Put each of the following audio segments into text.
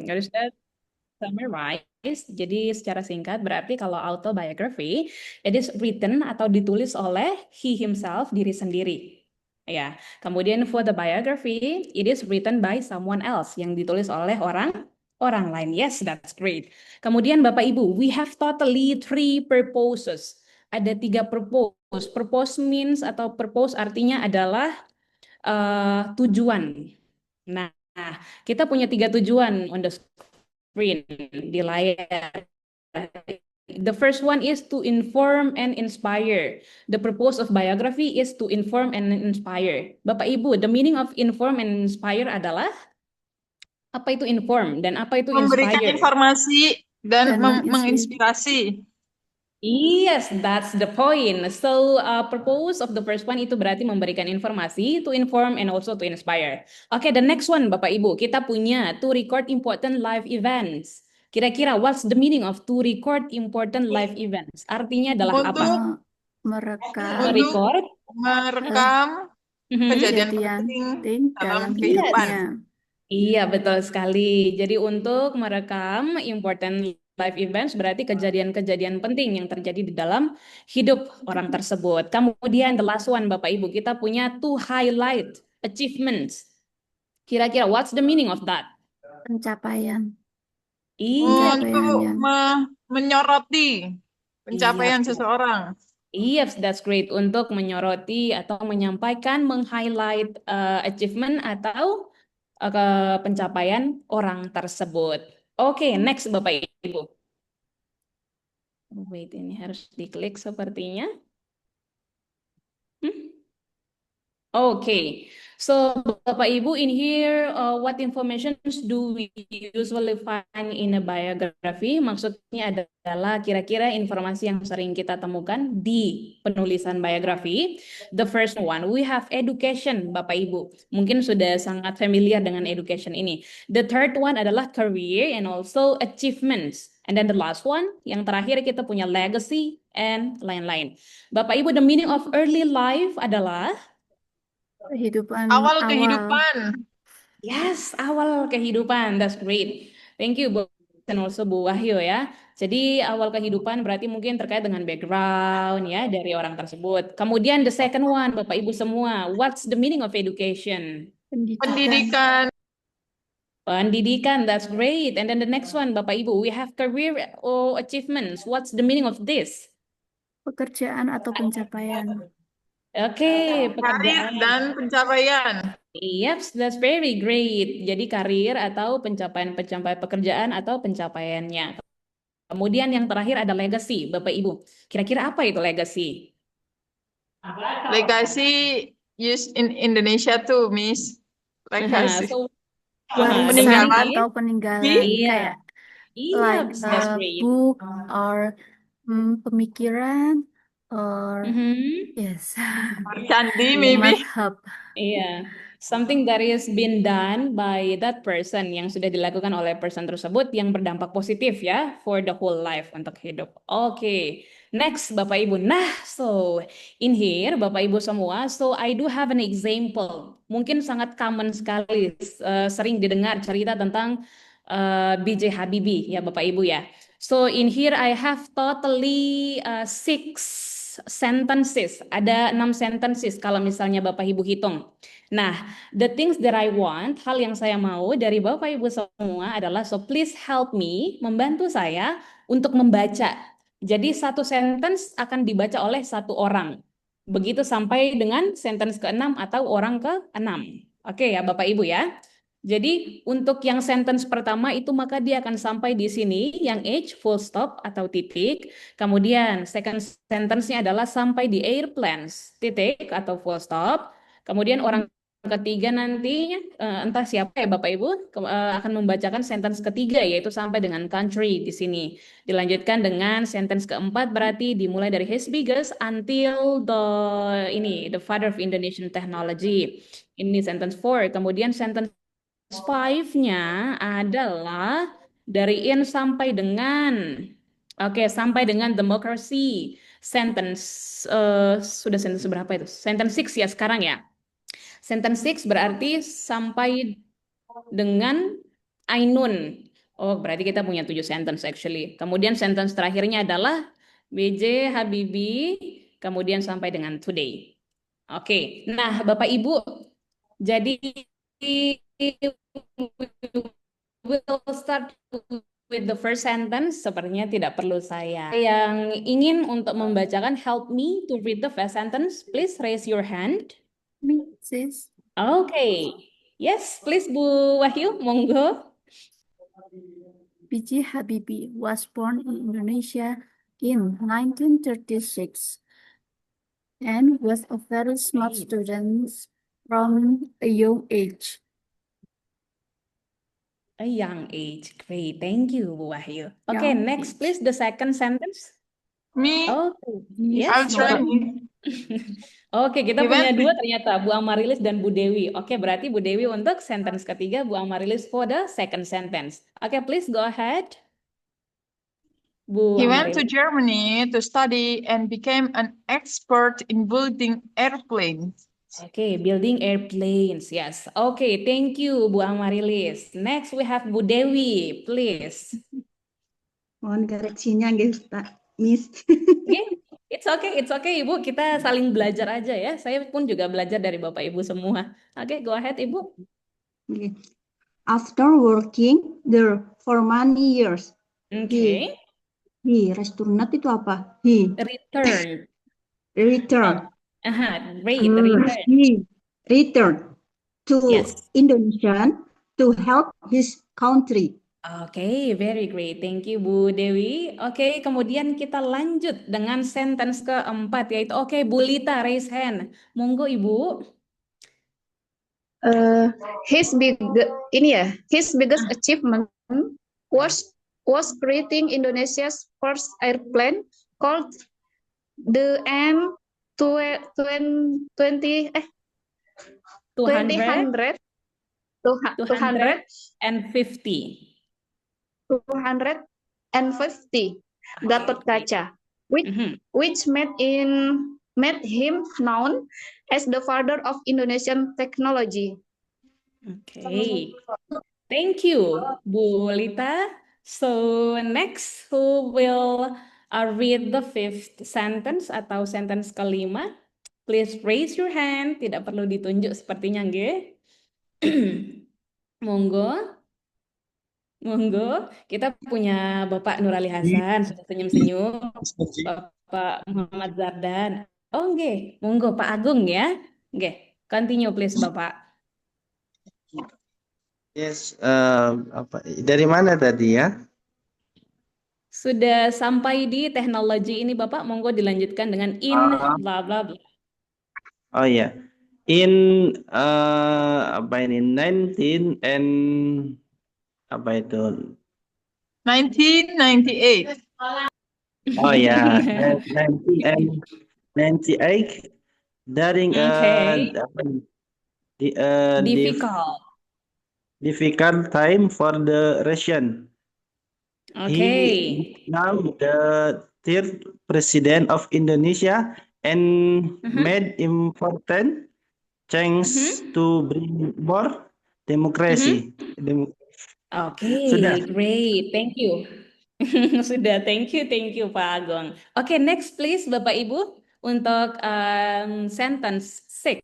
what is that? Summarize. Jadi secara singkat berarti kalau autobiography it is written atau ditulis oleh he himself, diri sendiri. Ya. Kemudian for the biography it is written by someone else, yang ditulis oleh orang orang lain. Yes, that's great. Kemudian Bapak Ibu, we have totally three purposes. Ada tiga purpose. Purpose means atau purpose artinya adalah tujuan. Nah, kita punya tiga tujuan on the screen di layar. The first one is to inform and inspire. The purpose of biography is to inform and inspire. Bapak Ibu, the meaning of inform and inspire adalah apa itu inform dan apa itu Memberikan inspire? informasi dan Dan menginspirasi. menginspirasi. Yes, that's the point. So, purpose of the first one itu berarti memberikan informasi, to inform and also to inspire. Oke, the next one, Bapak Ibu, kita punya to record important live events. Kira-kira what's the meaning of to record important live events? Artinya adalah apa? Untuk Merekam untuk Record. merekam Mhm. kejadian kejadian penting penting dalam dalam kehidupan. hidupnya. Iya, betul sekali. Jadi untuk merekam important life events berarti kejadian-kejadian penting yang terjadi di dalam hidup orang tersebut. Kemudian the last one, Bapak Ibu, kita punya to highlight achievements. Kira-kira what's the meaning of that? Pencapaian. Iya, Untuk Pencapaian yang menyoroti iya, pencapaian seseorang. yes, that's great. Untuk menyoroti atau menyampaikan, meng-highlight achievement atau pencapaian orang tersebut. Oke, next Bapak Ibu. Wait, ini harus diklik sepertinya. Hmm? Okay, so Bapak Ibu, in here, what information do we usually find in a biography? Maksudnya adalah kira-kira informasi yang sering kita temukan di penulisan biografi. The first one, we have education, Bapak Ibu. Mungkin sudah sangat familiar dengan education ini. The third one adalah career and also achievements. And then the last one, yang terakhir kita punya legacy and lain-lain. Bapak Ibu, the meaning of early life adalah kehidupan Awal awal. kehidupan. yes, awal kehidupan. That's great. Thank you, Bu. Dan also Bu Wahyu ya. Jadi awal kehidupan berarti mungkin terkait dengan background ya dari orang tersebut. Kemudian the second one, Bapak Ibu semua, what's the meaning of education? Pendidikan. Pendidikan. Pendidikan, that's great. And then the next one, Bapak Ibu, we have career or achievements. What's the meaning of this? Pekerjaan atau pencapaian. Oke, Karir pekerjaan. dan pencapaian. Yes, that's very great. Jadi karir atau pencapaian pekerjaan atau pencapaiannya. Kemudian yang terakhir ada legacy, Bapak Ibu. Kira-kira apa itu legacy? Legacy used in Indonesia too, Miss. Legacy. So, the Warisan Peninggalan. meaning atau is, peninggalan iya, kayak iya, like that's a great. book or pemikiran or Mhm. yes Candi, maybe. madhab. Iya, something that is been done by that person yang sudah dilakukan oleh person tersebut yang berdampak positif ya for the whole life untuk hidup. Oke, next Bapak Ibu. Nah, so in here Bapak Ibu semua, so I do have an example. Mungkin sangat common sekali, sering didengar cerita tentang B.J. Habibie ya Bapak Ibu ya. So in here I have totally six sentences. Ada 6 sentences kalau misalnya Bapak Ibu hitung. Nah, the things that I want, hal yang saya mau dari Bapak Ibu semua adalah so please help me, membantu saya untuk membaca. Jadi satu sentence akan dibaca oleh satu orang. Begitu sampai dengan sentence ke-6 atau orang ke-6. Oke ya Bapak Ibu ya. Jadi untuk yang sentence pertama itu maka dia akan sampai di sini yang H full stop atau titik. Kemudian second sentence-nya adalah sampai di airplanes titik atau full stop. Kemudian orang ketiga nantinya entah siapa ya Bapak Ibu akan membacakan sentence ketiga yaitu sampai dengan country di sini. Dilanjutkan dengan sentence keempat berarti dimulai dari his biggest until the father of Indonesian technology. Ini sentence 4. Kemudian sentence 5-nya adalah dari in sampai dengan sampai dengan democracy. Sentence sudah sentence berapa itu? Sentence 6 ya sekarang ya. Sentence 6 berarti sampai dengan Ainun. Oh, berarti kita punya 7 sentence actually. Kemudian sentence terakhirnya adalah BJ Habibie, kemudian sampai dengan today. Oke, nah Bapak Ibu, jadi we'll start with the first sentence. Sepertinya tidak perlu saya. Yang ingin untuk membacakan, help me to read the first sentence. Please raise your hand. Me, sis. Okay. Yes, please Bu Wahyu, monggo. B.J. Habibie was born in Indonesia in 1936 and was a very smart Great. student from a young age. A young age. Great. Thank you, Bu Wahyu. Okay, Young next age. please the second sentence. Me, Okay. Yes, I'll Yes, try. monggo. Oke, kita He punya went to dua ternyata, Bu Amarilis dan Bu Dewi. Oke, berarti Bu Dewi untuk sentence ketiga, Bu Amarilis for the second sentence. Oke, please go ahead, Bu He went to Amarilis. Germany to study and became an expert in building airplanes. Oke, building airplanes. Yes. Oke, thank you, Bu Amarilis. Next, we have Bu Dewi, please. Mohon koreksinya nggih, Pak, Miss. Oke, it's okay, Ibu. Kita saling belajar aja ya. Saya pun juga belajar dari Bapak Ibu semua. Oke, go ahead, Ibu. Okay. After working there for many years, Oke, returned itu apa? He return. returned. Oh, great, return. He returned to Yes. Indonesia to help his country. Oke, very great. Thank you, Bu Dewi. Oke, kemudian kita lanjut dengan sentence keempat, yaitu, oke, Bu Lita, raise hand. Monggo, Ibu. His biggest achievement was creating Indonesia's first airplane called the M20 200, 250 250. Gatot great. Kaca, which made him known as the father of Indonesian technology. Okay. Thank you, Bu Lita. So next, who will read the fifth sentence atau sentence kelima? Please raise your hand. Tidak perlu ditunjuk sepertinya, nggih. Monggo. Monggo, kita punya Bapak Nurali Hasan, sudah senyum-senyum. Bapak Muhammad Zardan. Oh, nggih. Monggo Pak Agung ya. Nggih. Continue please, Bapak. Yes, dari mana tadi ya? Sudah sampai di teknologi ini, Bapak. Monggo dilanjutkan dengan in bla bla bla. Oh ya, in apa ini 19 and apa itu? 1998. Oh ya, 19 and 98 during Okay. difficult time for the Russian. Okay. He now the third president of Indonesia and made important change to bring more democracy. Okay, Sudah. great. Thank you. Sudah, thank you Pak Agung. Oke, next please Bapak Ibu untuk sentence 6.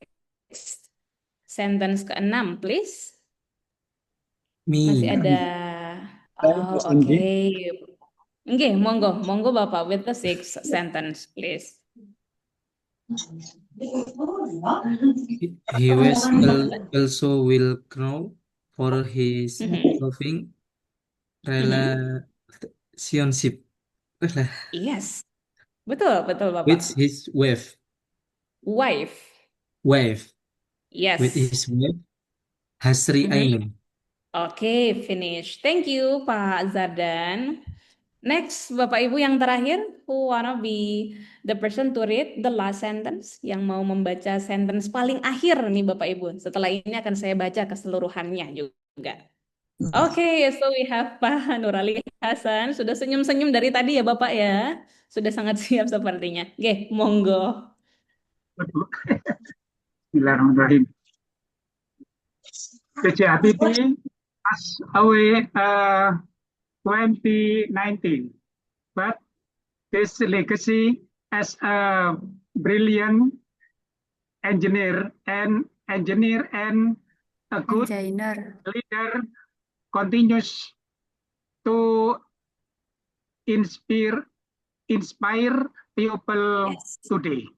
Sentence ke-6 please. Masih ada. Oh, oke. Nggih, monggo Bapak with the 6th sentence please. He was also well known for his loving relationship Yes. Betul Bapak. with his wife. Yes. With his wife, Hasri Ainun. Oke, finish. Thank you, Pak Zardan. Next, Bapak Ibu yang terakhir, who wanna be the person to read the last sentence? Yang mau membaca sentence paling akhir nih Bapak Ibu. Setelah ini akan saya baca keseluruhannya juga. Oke, so we have Pak Nurali Hasan. Sudah senyum-senyum dari tadi ya Bapak ya. Sudah sangat siap sepertinya. Oke, monggo. Bismillahirrahmanirrahim. B.J. Habibie passed away 2019. But his legacy as a brilliant engineer and a good Engineer. leader continues to inspire people Yes. today.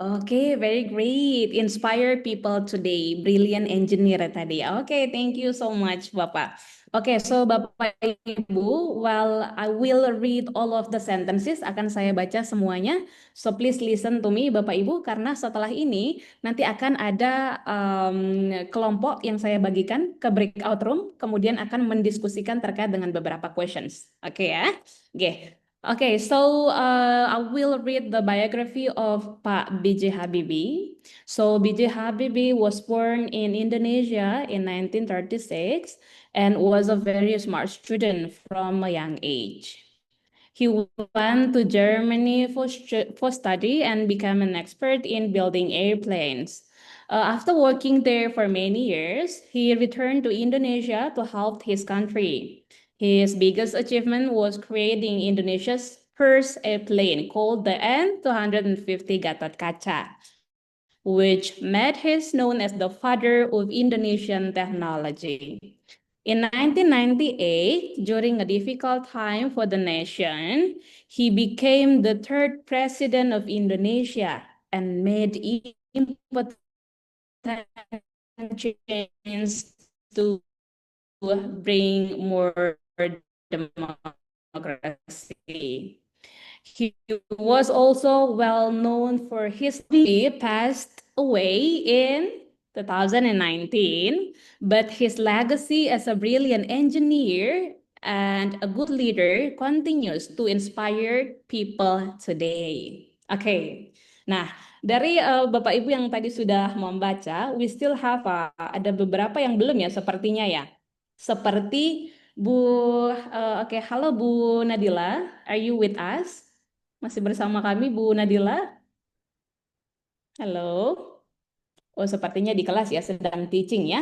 Oke, very great. Inspire people today. Brilliant engineer tadi. Oke, thank you so much, Bapak. Oke, so Bapak Ibu, while I will read all of the sentences, akan saya baca semuanya. So please listen to me, Bapak Ibu, karena setelah ini nanti akan ada kelompok yang saya bagikan ke breakout room, kemudian akan mendiskusikan terkait dengan beberapa questions. Oke ya? Oke. Okay, so I will read the biography of Pak B.J. Habibie. So B.J. Habibie was born in Indonesia in 1936 and was a very smart student from a young age. He went to Germany for study and became an expert in building airplanes. After working there for many years, he returned to Indonesia to help his country. His biggest achievement was creating Indonesia's first airplane called the N250 Gatot Kaca, which made him known as the father of Indonesian technology. In 1998, during a difficult time for the nation, he became the third president of Indonesia and made important changes to bring more democracy. He was also well known for his he passed away in 2019, but his legacy as a brilliant engineer and a good leader continues to inspire people today. Oke. Nah, dari Bapak Ibu yang tadi sudah membaca, we still have ada beberapa yang belum ya sepertinya ya. Seperti oke, halo Bu Nadila, are you with us? Masih bersama kami Bu Nadila? Halo? Oh, sepertinya di kelas ya, sedang teaching ya.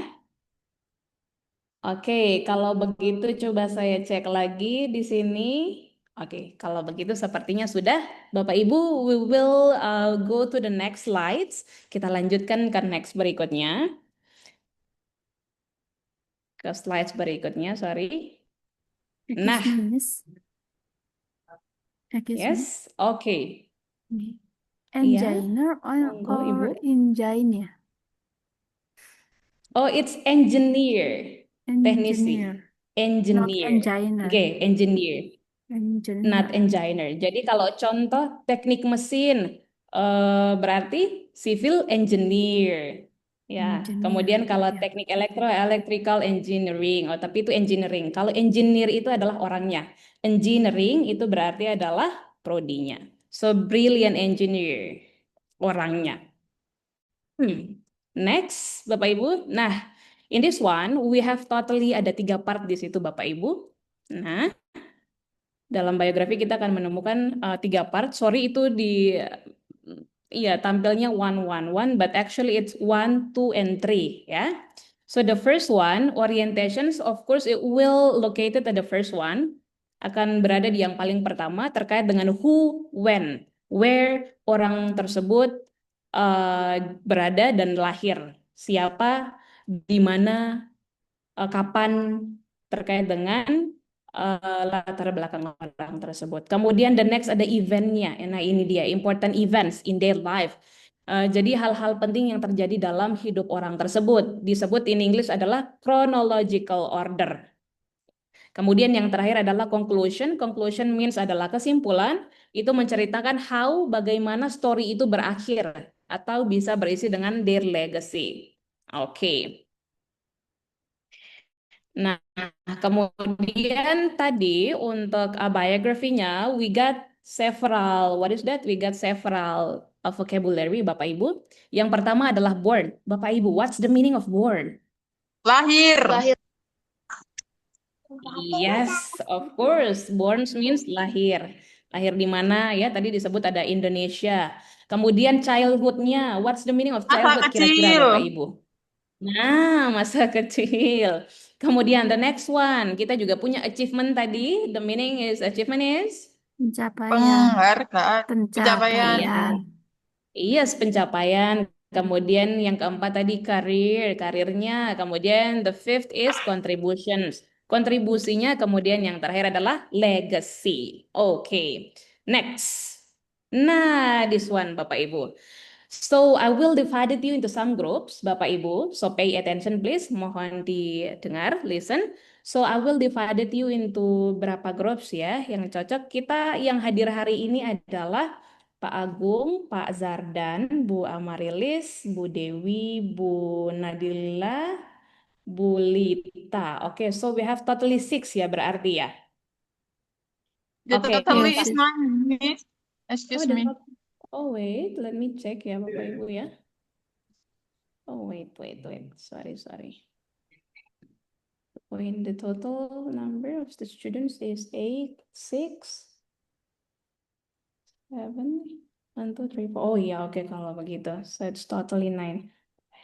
Oke, kalau begitu coba saya cek lagi di sini. Oke, kalau begitu sepertinya sudah. Bapak Ibu, we will go to the next slides. Kita lanjutkan ke next berikutnya. Ke slides berikutnya, sorry. Nah. Yes, oke. Engineer Monggo, Ibu. or engineer? Oh, it's engineer. Teknisi. Not Engineer. engineer. Oke, engineer. Not engineer. Jadi kalau contoh teknik mesin berarti civil engineer. Ya, kemudian kalau teknik electrical engineering. Oh, tapi itu engineering. Kalau engineer itu adalah orangnya. Engineering itu berarti adalah prodinya. So brilliant engineer orangnya. Next, Bapak Ibu. Nah, in this one we have totally ada 3 part di situ Bapak Ibu. Nah, dalam biografi kita akan menemukan 3 part. Sorry itu tampilnya 111, but actually it's 1, 2, and 3 ya. So the first one, orientations, of course it will located at the first one, akan berada di yang paling pertama terkait dengan who, when, where orang tersebut berada dan lahir, siapa, di mana, kapan, terkait dengan latar belakang orang tersebut. Kemudian the next ada eventnya. Nah ini dia important events in their life. Jadi hal-hal penting yang terjadi dalam hidup orang tersebut disebut in English adalah chronological order. Kemudian yang terakhir adalah conclusion. Conclusion means adalah kesimpulan. Itu menceritakan bagaimana story itu berakhir atau bisa berisi dengan their legacy. Oke. Nah, kemudian tadi untuk biografinya, we got several, what is that? We got several vocabulary, Bapak Ibu. Yang pertama adalah born. Bapak Ibu, what's the meaning of born? Lahir. Yes, of course. Born means lahir. Lahir di mana ya? Tadi disebut ada Indonesia. Kemudian childhood-nya, what's the meaning of childhood kira-kira Bapak Ibu? Nah, masa kecil. Kemudian the next one, kita juga punya achievement tadi. The meaning is achievement is Pencapaian. Penghargaan, pencapaian. Pencapaian. yes, pencapaian. Kemudian yang keempat tadi karirnya. Kemudian the fifth is contributions. Kontribusinya. Kemudian yang terakhir adalah legacy. Oke, next. Nah, this one Bapak Ibu. So I will divide you into some groups, Bapak Ibu. So pay attention please. Mohon didengar, listen. So I will divide you into berapa groups ya yang cocok. Kita yang hadir hari ini adalah Pak Agung, Pak Zardan, Bu Amarilis, Bu Dewi, Bu Nadila, Bu Lita. Oke, so we have totally 6 ya berarti ya. The Oke, totally Yes, is yes. 9, Miss. Oh, Excuse the me. oh wait, let me check ya Bapak Ibu ya. Oh wait. Sorry. When the total number of the students is 8, 6, 7, 1, 2, 3, 4. Oh iya, oke kalau begitu. So it's totally 9.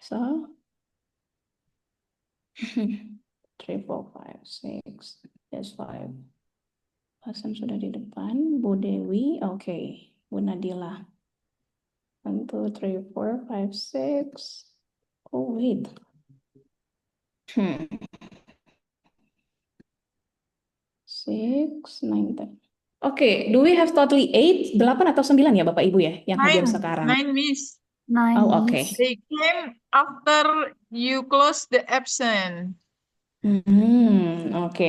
So 3, 4, 5, 6, yes 5. Hasan sudah di depan. Bu Dewi, oke. Bu Nadila. 1, 2, 3, 4, 5, 6. Oh wait. 6, 9, 10. Oke, do we have totally 8, 8 atau 9 ya Bapak Ibu ya yang hadir 9, sekarang? 9, Miss. 9, Oh, oke. Miss. They came after you close the absent. Oke.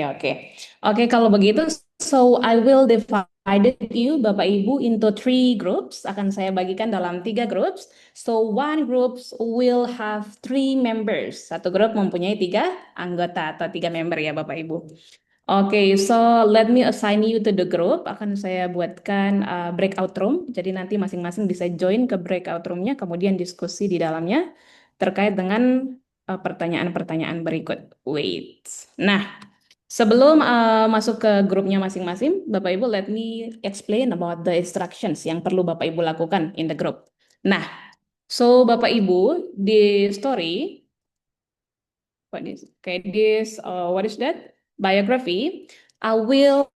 Oke, kalau begitu, so I will divide you, Bapak Ibu, into 3 groups. Akan saya bagikan dalam 3 groups. So, one group will have 3 members. Satu grup mempunyai 3 anggota atau 3 member ya, Bapak Ibu. Oke, so let me assign you to the group. Akan saya buatkan breakout room. Jadi nanti masing-masing bisa join ke breakout roomnya, kemudian diskusi di dalamnya terkait dengan pertanyaan-pertanyaan berikut. Wait. Nah, sebelum masuk ke grupnya masing-masing, Bapak Ibu, let me explain about the instructions yang perlu Bapak Ibu lakukan in the group. Nah, so Bapak Ibu di story, what is that? Biography. I will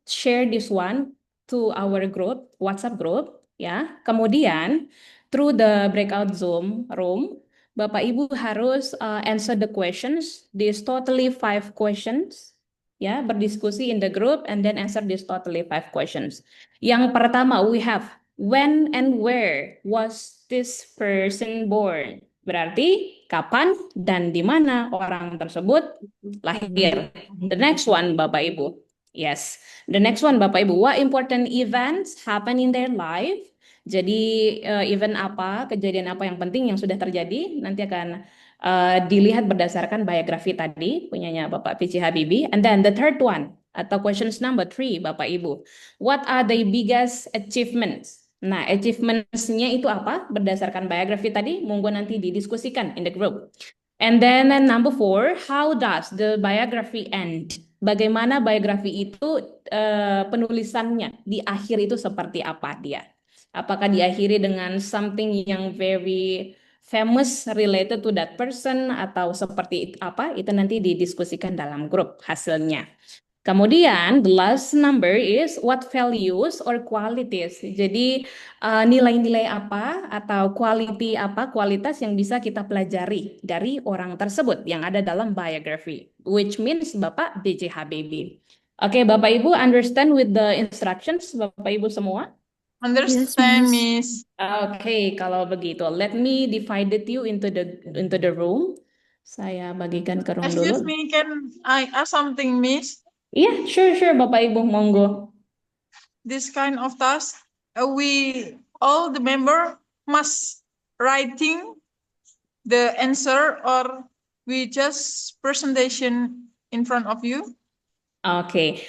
share this one to our group, WhatsApp group, ya. Kemudian through the breakout Zoom room, Bapak Ibu harus answer the questions. This totally 5 questions, ya. Berdiskusi in the group and then answer this totally 5 questions. Yang pertama, we have when and where was this person born? Berarti kapan dan di mana orang tersebut lahir. The next one, Bapak Ibu. Yes. The next one, Bapak Ibu. What important events happen in their life? Jadi event apa, kejadian apa yang penting yang sudah terjadi nanti akan dilihat berdasarkan biografi tadi punyanya Bapak B.J. Habibie. And then the third one atau questions number 3, Bapak Ibu. What are the biggest achievements? Nah, achievements-nya itu apa? Berdasarkan biografi tadi, monggo nanti didiskusikan in the group. And then number 4, how does the biography end? Bagaimana biografi itu penulisannya di akhir itu seperti apa dia? Apakah diakhiri dengan something yang very famous related to that person atau seperti apa? Itu nanti didiskusikan dalam grup hasilnya. Kemudian the last number is what values or qualities. Jadi nilai-nilai apa atau quality apa, kualitas yang bisa kita pelajari dari orang tersebut yang ada dalam biography, which means Bapak B.J. Habibie. Oke, Bapak Ibu understand with the instructions, Bapak Ibu semua? Understand, Miss. Miss. Oke, kalau begitu, let me divide you into the room. Saya bagikan ke room Excuse dulu. me, can I ask something, Miss? Iya, sure, Bapak Ibu, monggo. This kind of task, we all the member must writing the answer, or we just presentation in front of you. Okay,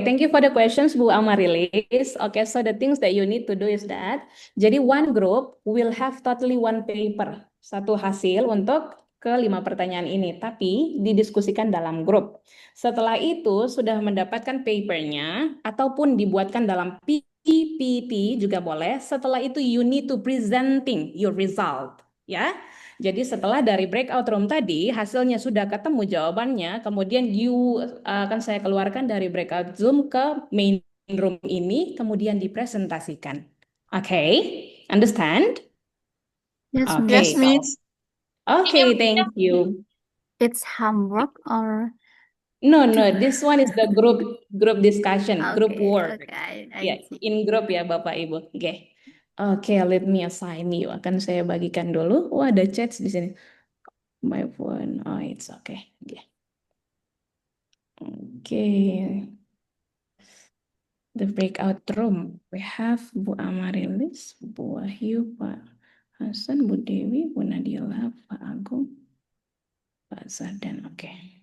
thank you for the questions, Bu Amarilis. Okay, so the things that you need to do is that, jadi one group will have totally one paper, satu hasil untuk ke-5 pertanyaan ini, tapi didiskusikan dalam grup. Setelah itu sudah mendapatkan papernya, ataupun dibuatkan dalam PPT juga boleh. Setelah itu you need to presenting your result, ya. Jadi setelah dari breakout room tadi, hasilnya sudah ketemu jawabannya, kemudian akan saya keluarkan dari breakout Zoom ke main room ini, kemudian dipresentasikan. Oke, understand? Yes, Oke, Yes, Miss. Miss. oke, thank you. It's homework or No, this one is the group discussion, group okay, work. okay, Ya, I see. in group ya Bapak Ibu. Oke. Oke, let me assign you. Akan saya bagikan dulu. Wah, ada chats di sini. My phone. Oh, it's okay. Oke. Oke. The breakout room. We have Bu Amarilis, Bu Wahyu, Pak Hasan, Bu Dewi, Bu Nadila, Pak Agung, Pak Zardan. Oke.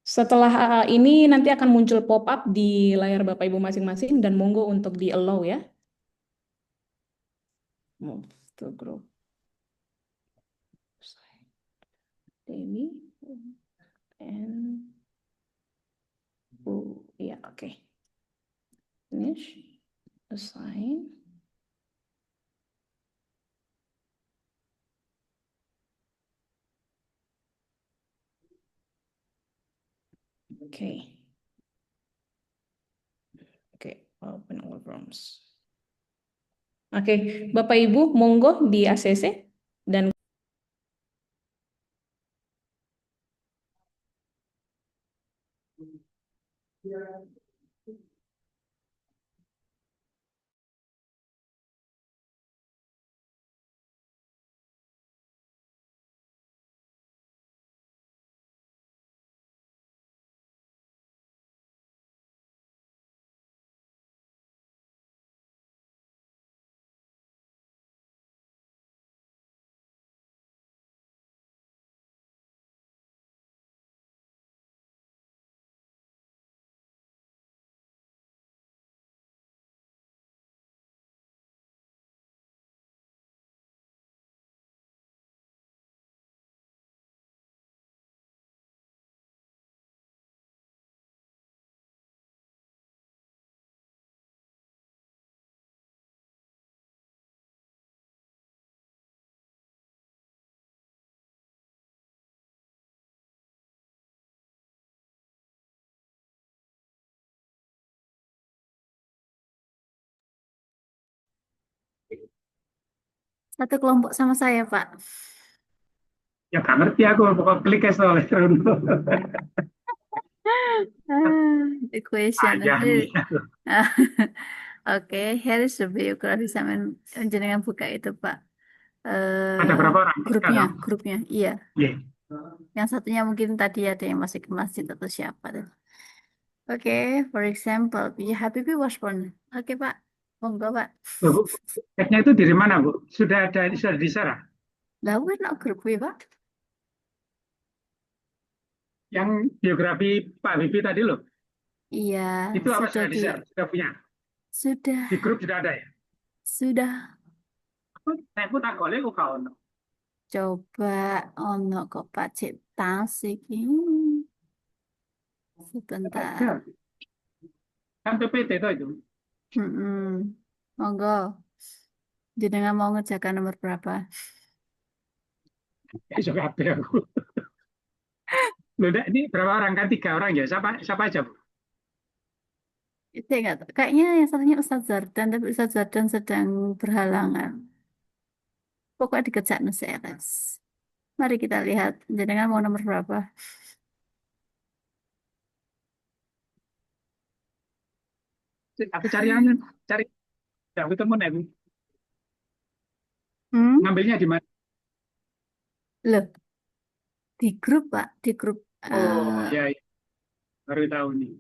Setelah ini nanti akan muncul pop-up di layar Bapak Ibu masing-masing dan monggo untuk di allow ya. Move to group. Dewi and Bu. Ya, oke. Finish. Assign. Oke. Oke, open all rooms. Oke, Bapak Ibu, monggo di ACC dan Satu kelompok sama saya, Pak. Ya nggak ngerti aku, pokok klik aja oleh Rono. The question. Ayah nih. Oke, here is the biography sampean jenengan buka itu, Pak. Ada berapa orang Grupnya, sekarang? grupnya, iya. Iya. Yang satunya mungkin tadi ada yang masih ke masjid atau siapa tuh. Oke, for example, B. Habibie was born. Oke, Pak. Monggo, Pak. Loh, Bu, ceknya itu dari mana, Bu? Sudah di sana? Lah, we're not group, Pak. Yang biografi Pak Habibie tadi loh. Iya, Itu apa sudah sudah di share? Sudah punya? sudah, Di grup sudah ada ya? sudah. Saya pun tak boleh kok kau. Coba ono kok Pak Cik Tas iki. Sebentar. Ada. Kan PPT itu. Mm-mm. Monggo. Jenengan mau ngerjakan nomor berapa? Ya juga apa aku. Loh, ini berapa orang kan? 3 orang ya? Siapa aja, Bu? Itu enggak tahu. Kayaknya yang satunya Ustadz Zardan, tapi Ustadz Zardan sedang berhalangan. Pokoknya dikejar CLS. Mari kita lihat. Jenengan mau nomor berapa? Aku cari aja. Cari. Ya, aku temen ya, Bu. Hmm? Ngambilnya di mana? Loh, di grup, Pak. Di grup. Oh, ya, ya. Baru tahu nih.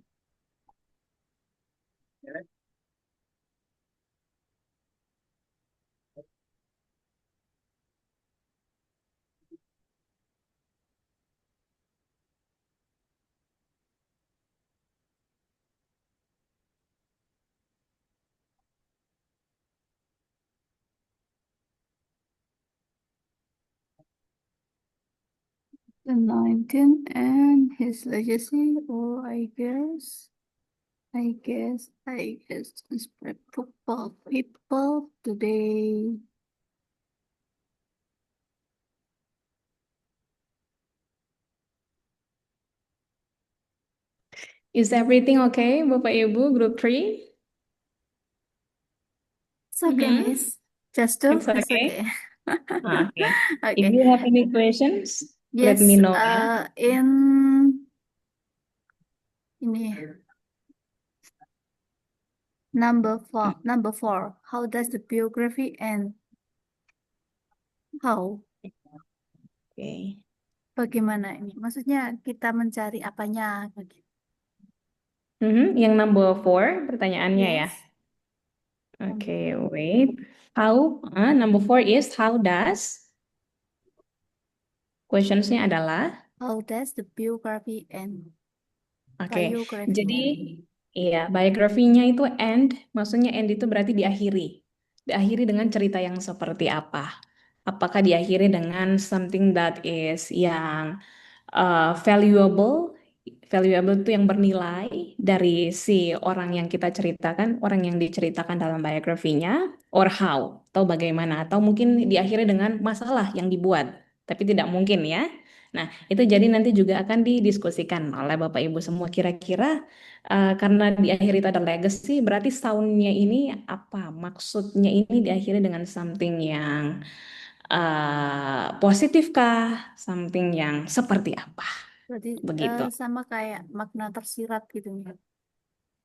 Ya. 19 and his legacy, or I guess. I guess spread football people today. Is everything okay, Bapak Ibu, group 3? It's okay, Mhm. Miss. Just two, It's it's okay. okay. Okay. If Okay. you have any questions, let me Yes, know ya. in ini number four, how does the biography end? How? Oke. Bagaimana ini? Maksudnya kita mencari apanya? Yang number 4 pertanyaannya ya. Yes. Oke, wait. Number 4 is how does? Questionsnya adalah, How does the biography end? oke. Biography. Jadi iya, biografinya itu end, maksudnya end itu berarti diakhiri. Diakhiri dengan cerita yang seperti apa? Apakah diakhiri dengan something that is yang valuable? Valuable itu yang bernilai dari si orang yang kita ceritakan, orang yang diceritakan dalam biografinya, or how, atau bagaimana, atau mungkin diakhiri dengan masalah yang dibuat, tapi tidak mungkin ya. Nah, itu jadi nanti juga akan didiskusikan oleh Bapak Ibu semua kira-kira karena di akhir itu ada legacy, berarti soundnya ini apa? Maksudnya ini diakhiri dengan something yang positif kah? Something yang seperti apa? Berarti Begitu. sama kayak makna tersirat gitu nih.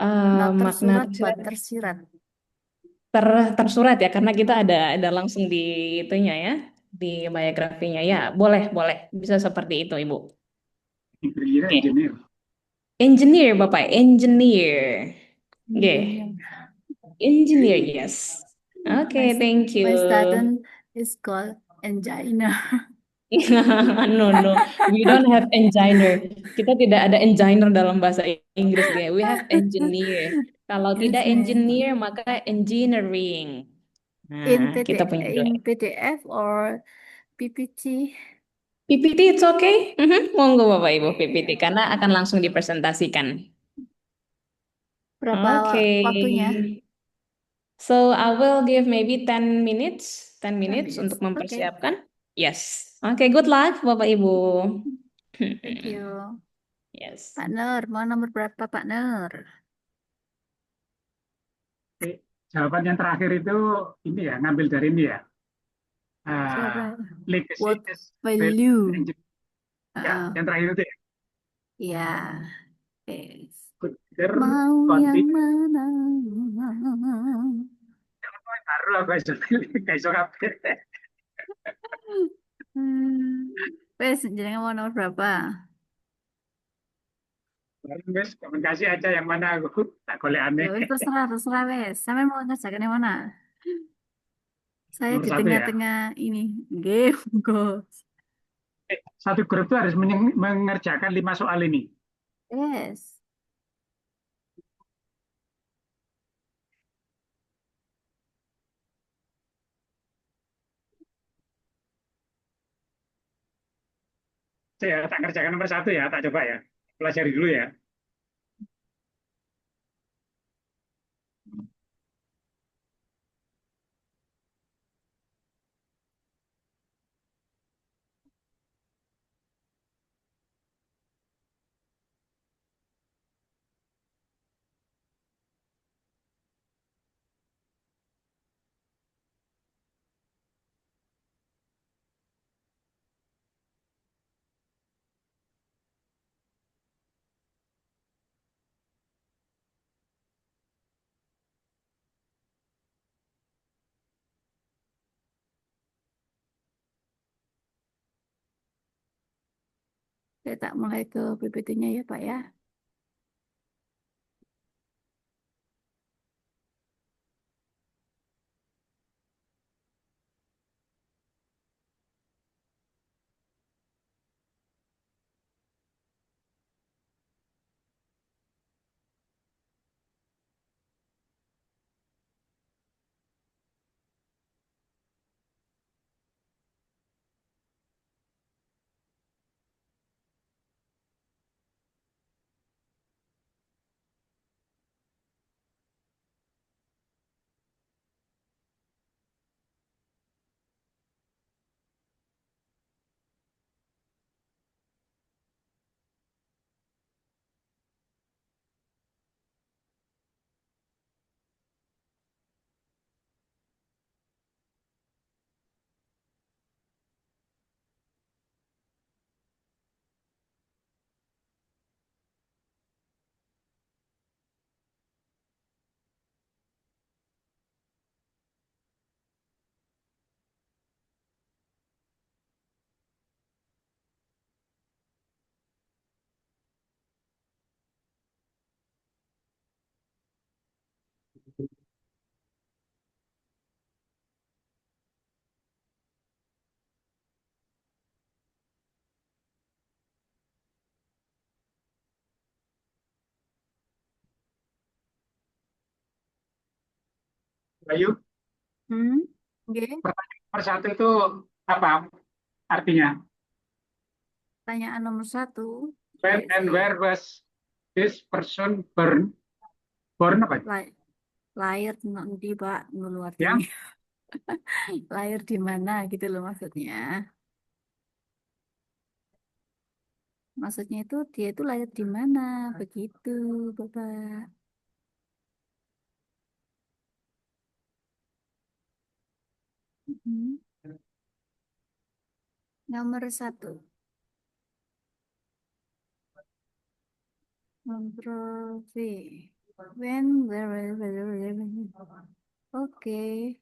Eh, Not makna tersurat, but tersirat, tersirat. tersurat ya, karena kita ada langsung di itunya ya, di biografinya ya. Boleh, boleh. Bisa seperti itu, Ibu. Engineer, Oke. engineer. Engineer, Bapak. Engineer. Oke. Engineer. Engineer, yes. My, Oke, thank you. my student is called engineer. No, no, we don't have engineer. Kita tidak ada engineer dalam bahasa Inggris ya. We have engineer. Kalau tidak Engineer. engineer, maka engineering. In Nah, kita PD, punya dua. in PDF or PPT. PPT, it's okay. Monggo Bapak Ibu PPT, karena akan langsung dipresentasikan. Berapa waktunya? Okay. So I will give maybe 10 minutes, 10 10 minutes minutes. untuk Okay. mempersiapkan. Yes. Oke, good luck Bapak Ibu. Thank you. Yes. Pak Nur, mau nomor berapa Pak Nur? Oke, jawaban yang terakhir itu ini ya, ngambil dari ini ya. Siapa? Legacy What is value? ya, yang terakhir itu ya. Ya. Yes. Consider Mau yang continue. mana? Baru aku esok kabeh. Wes, jenengan mau nomor berapa? Baru wes komunikasi aja yang mana aku tak golek aneh. Ya wes terserah, terserah wes. Sampai mau ngerjakan yang mana? Saya Nomor di 1 ya. tengah-tengah ini game, Gos. Satu grup itu harus mengerjakan 5 soal ini. Yes. Saya tak kerjakan nomor 1 ya, tak coba ya. Pelajari dulu ya. Saya tak mulai ke PPT-nya ya, Pak ya. Bayu, Oke. pertanyaan nomor satu itu apa artinya? Pertanyaan nomor 1. When and where was this person born? Born apa? Lahir nanti Pak, dulu Ya, artinya. Lahir di mana gitu loh maksudnya. Maksudnya itu dia itu lahir di mana, begitu Bapak. Mhm. Nomor 1. Control V. When, where. Oke.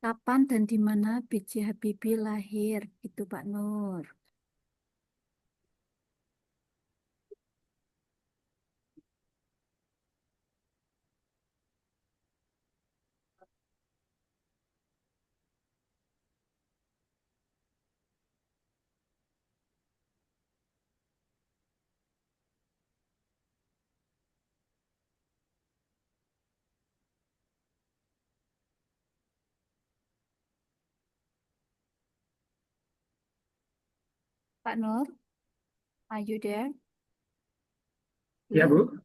Kapan dan di mana B.J. Habibie lahir? Itu Pak Nur. Pak Nur, are you there? ya Halo? Bu.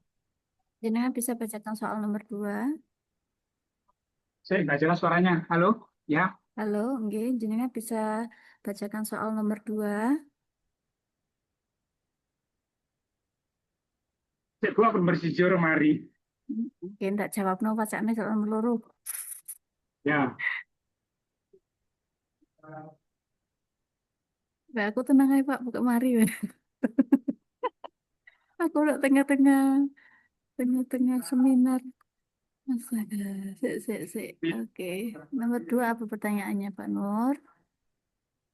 Jenengan bisa bacakan soal nomor 2. Saya nggak jelas suaranya. Halo? Ya, Halo, nggih, jenengan bisa bacakan soal nomor 2. saya gua akan bersijur mari. Oke, ndak jawab no bacaan soal nomor 2. Ya, Nah, aku tenang aja Pak, buka mari. Aku udah tengah seminar. Astaga, sik. Oke, nomor 2 apa pertanyaannya Pak Nur?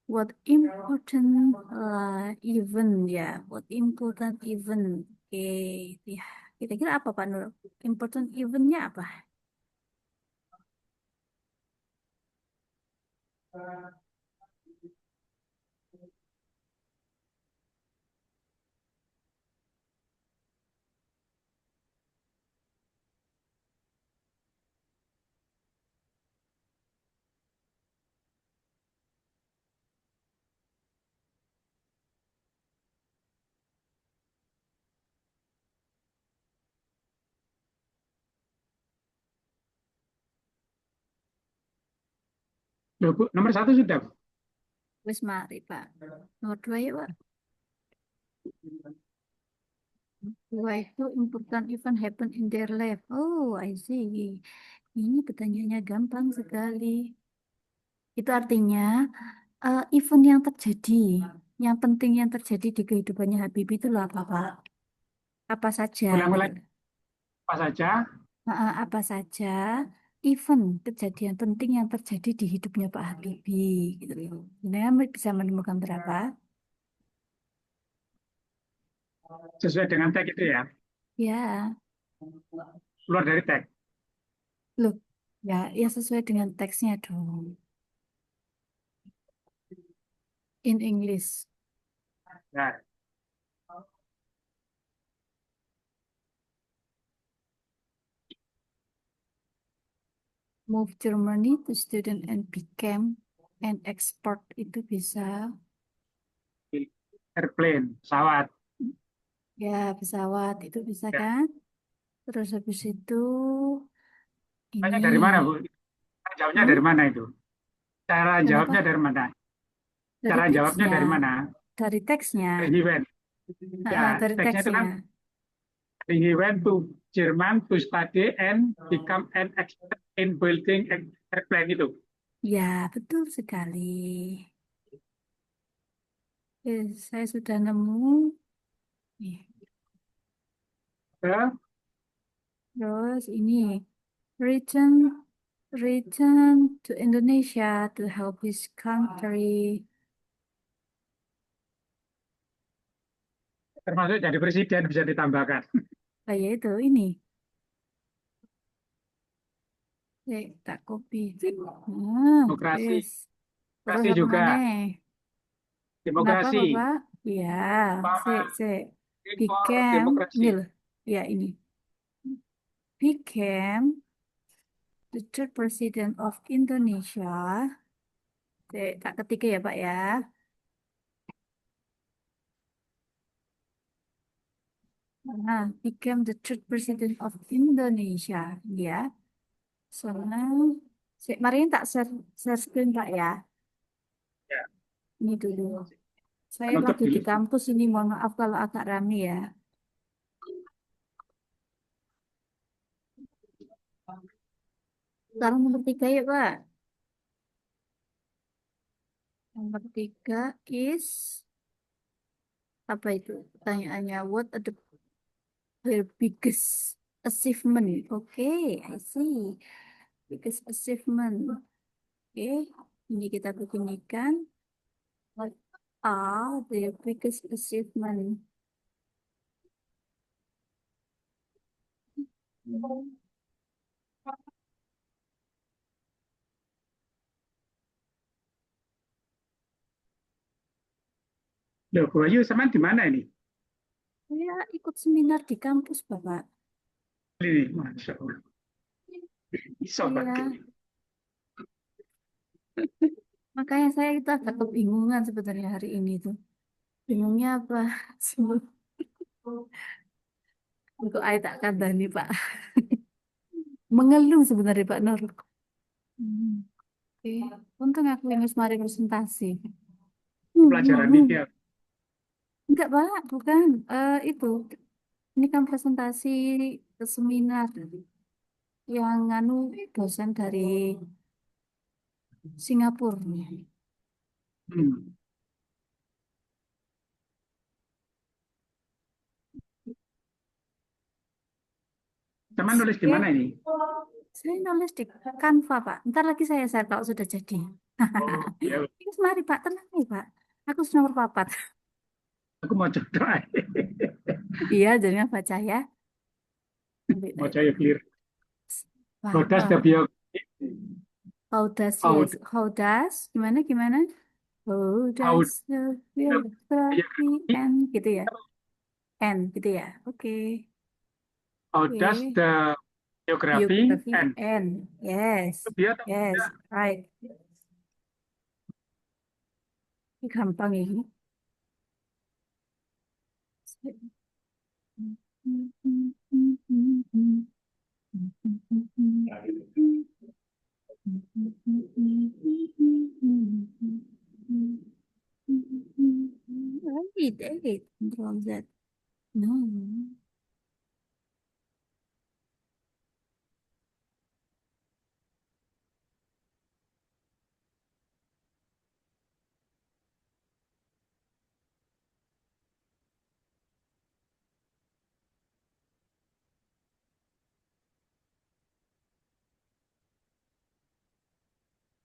What important event ya? What important event? Oke, ya. Kira-kira apa Pak Nur? Important eventnya apa? loh, Bu, nomor satu sudah. Bu. Wis mari Pak. Nomor 2 ya Pak. Why so important event happen in their life? Oh, I see. Ini pertanyaannya gampang sekali. Itu artinya event yang terjadi, yang penting yang terjadi di kehidupannya Habibie itu apa Pak? Apa saja gitu. Ulang-ulang apa saja? Apa saja event kejadian penting yang terjadi di hidupnya Pak Habibie gitu loh. Nah, bisa menemukan berapa? Sesuai dengan tag itu ya. Ya, Keluar dari tag. loh. Ya, ya sesuai dengan teksnya dong. In English. Ya, Move Germany to student and became an expert itu bisa airplane, pesawat. ya pesawat itu bisa Ya. kan? Terus habis itu Tanya dari mana, Bu? ini Jawabnya hmm? dari mana itu? Cara jawabnya Kenapa? dari mana? Dari Cara jawabnya teksnya, dari mana? dari teksnya, He went. Ya, dari teksnya itu teksnya. kan he went to Jerman to study and become an expert in building airplane itu. Ya betul sekali. Saya sudah nemu. Nih, Ke terus ini return return to Indonesia to help his country. termasuk jadi presiden bisa ditambahkan. Ya itu ini Tak copy. Nah, Demokrasi. wis. Terus Demokrasi apa juga. maneh? Kenapa, Demokrasi. Bapak? Ya, Umpama impor Became, demokrasi. ini loh. Ya, ini. Became the third president of Indonesia. Tak ketiga ya, Pak ya. Nah, became the third president of Indonesia. Ya. Soalnya, mari tak share screen, Pak ya. Ya, Ini dulu. Saya menutup lagi di dulu. kampus ini, mohon maaf kalau agak rame ya. Sekarang nomor 3 ya, Pak. Nomor 3 is, apa itu? Pertanyaannya, what are her biggest achievement? Oke, I see. Biggest achievement. Oke, ini kita beginikan. What are the biggest achievement? Loh, Bu Ayu, sama di mana ini? Saya ikut seminar di kampus, Bapak. Ini, Masya Allah. Bisa Iya. pakai. Makanya saya itu agak kebingungan sebenarnya hari ini tuh. Bingungnya apa? Untuk saya tak kandani, Pak. Mengeluh sebenarnya, Pak Nur. Oke. Untung aku yang harus mari presentasi. Pelajaran ini ya. Enggak, Pak. Bukan. Itu. Ini kan presentasi ke seminar yang dosen dari Singapura. Hmm. Sama nulis di Oke. mana ini? Saya nulis di Canva, Pak. Ntar lagi saya share kalau sudah jadi. Ya, Mari, Pak. Tenang nih, Pak. Aku sudah nomor 4. aku mau coba. Iya, jadinya baca ya. Mau coba clear. Wah, How does the bio how does, how, yes. How does, gimana? How how does the biography end, gitu ya. End, gitu ya. Oke. how does Oke. the geography Biography and end. Yes. dia atau Yes, tidak? right. Ini gampang ini. Edit, Control Z. No.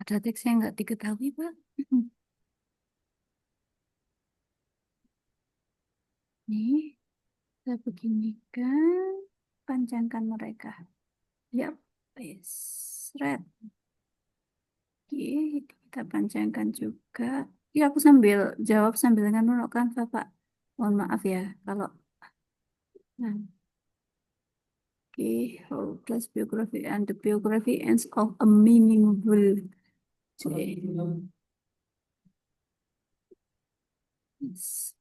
Ada teks yang nggak diketahui, Pak. Nih, saya beginikan, panjangkan mereka. Yap, yes, red. Oke, kita panjangkan juga. Ya, aku sambil jawab sambil nganunkan, Pak. Mohon maaf ya, kalau nah. Okay, how does biography and the biography ends of a meaningful day? Yes.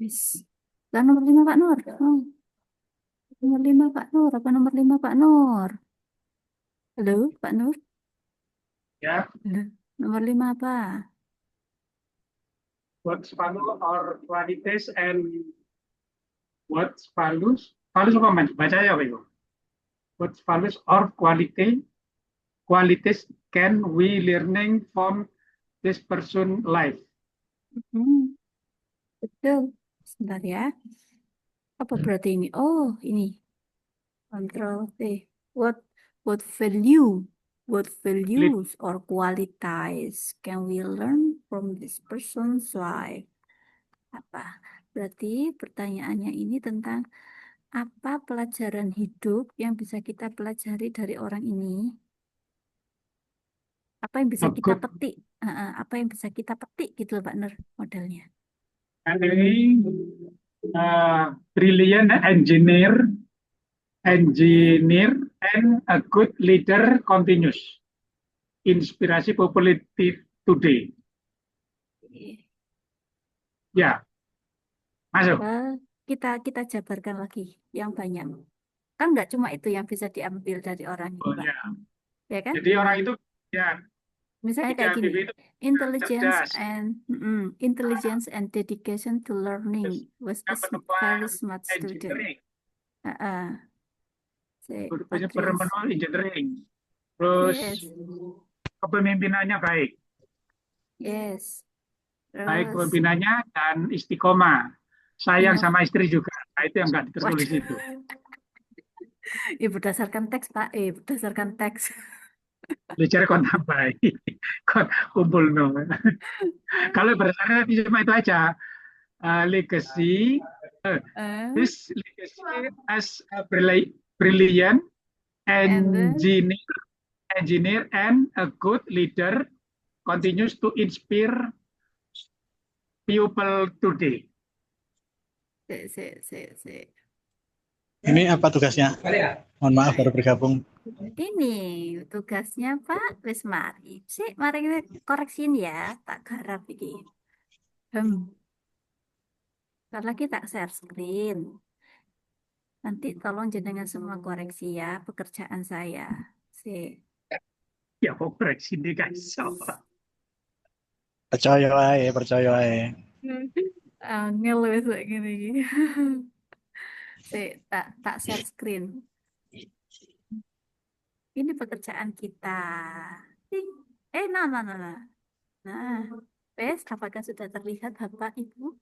Yes. Dan nomor 5 Pak Nur. Oh, nomor 5 Pak Nur. Apa nomor 5 Pak Nur? Halo Pak Nur. Ya, Halo. Nomor 5 apa? What's value or qualities and what's values? Values apa mas? Baca ya Pak Ibu. What's values or qualities can we learning from this person life? Hmm, betul. Sebentar ya. Apa berarti ini? Oh, ini. Control T. What values or qualities can we learn from this person's life? Apa? Berarti pertanyaannya ini tentang apa pelajaran hidup yang bisa kita pelajari dari orang ini? Apa yang bisa A kita good petik? Apa yang bisa kita petik gitu loh, Pak Nur, modelnya. and brilliant engineer and a good leader continues. Inspirasi popularity today. Ya, masuk. Kita jabarkan lagi yang banyak. Kan nggak cuma itu yang bisa diambil dari orang ini, Oh, Pak. ya. Ya kan? Jadi orang itu ya Misalnya tiga kayak gini, BB itu intelligence cerdas. intelligence and dedication to learning was a Yang kedua very smart student. engineering. Patrice. Bermenul engineering. Terus Yes, kepemimpinannya baik. yes. Baik Terus, kepemimpinannya dan istiqomah. Sayang Inov- sama istri juga. Nah, itu yang nggak tertulis Waduh. itu. Ya berdasarkan teks, Pak. Berdasarkan teks. Belajar kon tambahi. Kon kumpul no. Kalau berdasarkan cuma itu aja. Legacy. This legacy as a brilliant And then, engineer and a good leader continues to inspire people today. se. Ini apa tugasnya? Mohon maaf baru bergabung. Ini tugasnya Pak wis mari. Mari kita koreksiin ya, tak garap iki. Karena kita share screen. Nanti tolong jenengan semua koreksi ya pekerjaan saya. Ya kok koreksi nih guys. Percaya aja. Angel wis kayak gini. Tak share screen. Ini pekerjaan kita. Nah, apakah sudah terlihat Bapak Ibu?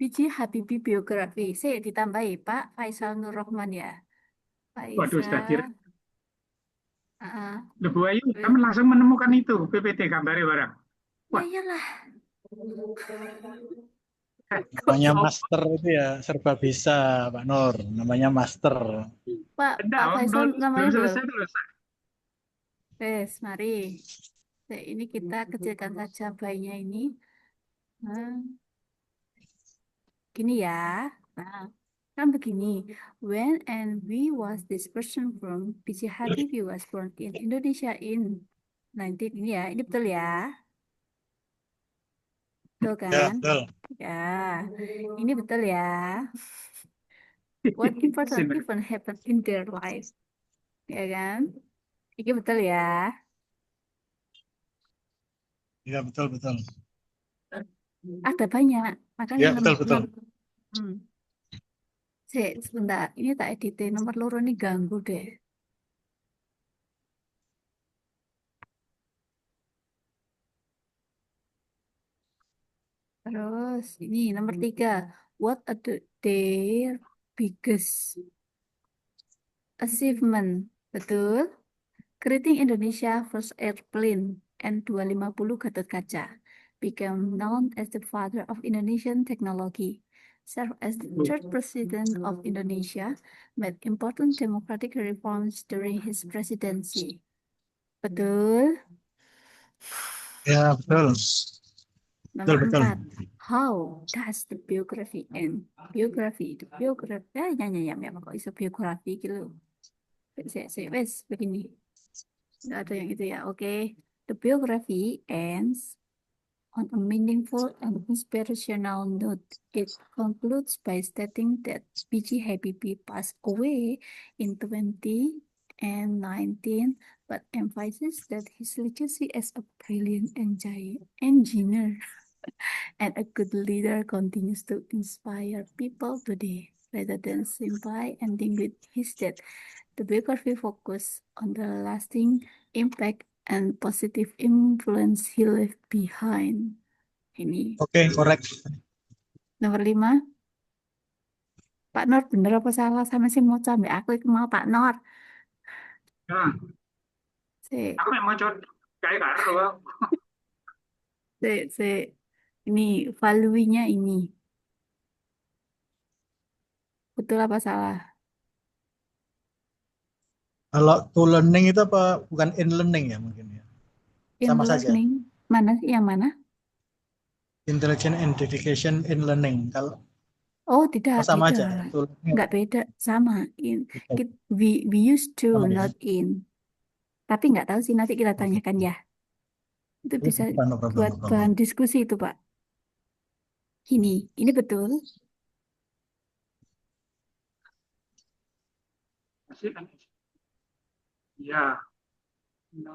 B.J. Habibie biografi. Ditambahi Pak Faisal Nur Rahman ya. Waduh, sudah Faisal. Bu Ayu, kamu langsung menemukan itu PPT gambarnya barang. Wah. Ya iyalah. Namanya master itu ya serba bisa, Pak Nur. Namanya master. Pak Faisal namanya belum. Mari. Ini kita kecilkan saja bayinya ini. Gini ya. Kan begini. When and we was this person from? B.J. Habibie was born in Indonesia in 19 ini ya. Ini betul ya? Betul kan? Ya, betul. Ya. Ini betul ya. What important event happened in their life? Ya kan? Ini betul ya? Ya, betul. Ada banyak. Makanya Ya, betul. Sebentar, ini tak edit nomor loro ini ganggu deh. Terus ini nomor 3. What are their biggest achievement? Betul. Creating Indonesia first airplane N250 Gatot Kaca. Became known as the father of Indonesian technology. Served as the third president of Indonesia. Made important democratic reforms during his presidency. Betul. Ya, betul. Nomor Betul. 4. How does the biography end? Biografi. Kok iso biografi gitu. Wes begini. Nggak ada yang itu ya. Oke. The biography ends on a meaningful and inspirational note. It concludes by stating that B.J. Habibie passed away in 20 and 19, but emphasizes that his legacy as a brilliant engineer and a good leader continues to inspire people today. Rather than simply ending with his death, the biography focus on the lasting impact and positive influence he left behind. Ini Oke, correct. nomor 5. Pak Nur bener apa salah sama si mau sampai aku itu mau Pak Nur. Nah, Si, aku memang kayak karo Bang. si. Ini value-nya ini. Betul apa salah? Kalau to learning itu apa bukan in learning ya mungkin ya? In Sama saja. learning. Mana sih yang mana? Intelligent and dedication in learning. Kalau Oh, tidak, sama beda. aja. To learning Nggak beda, sama. We used to, sama ya. not in. Tapi nggak tahu sih, nanti kita tanyakan ya. Itu bisa No problem, buat no problem. bahan diskusi itu, Pak. Ini betul. Masih kan? Ya.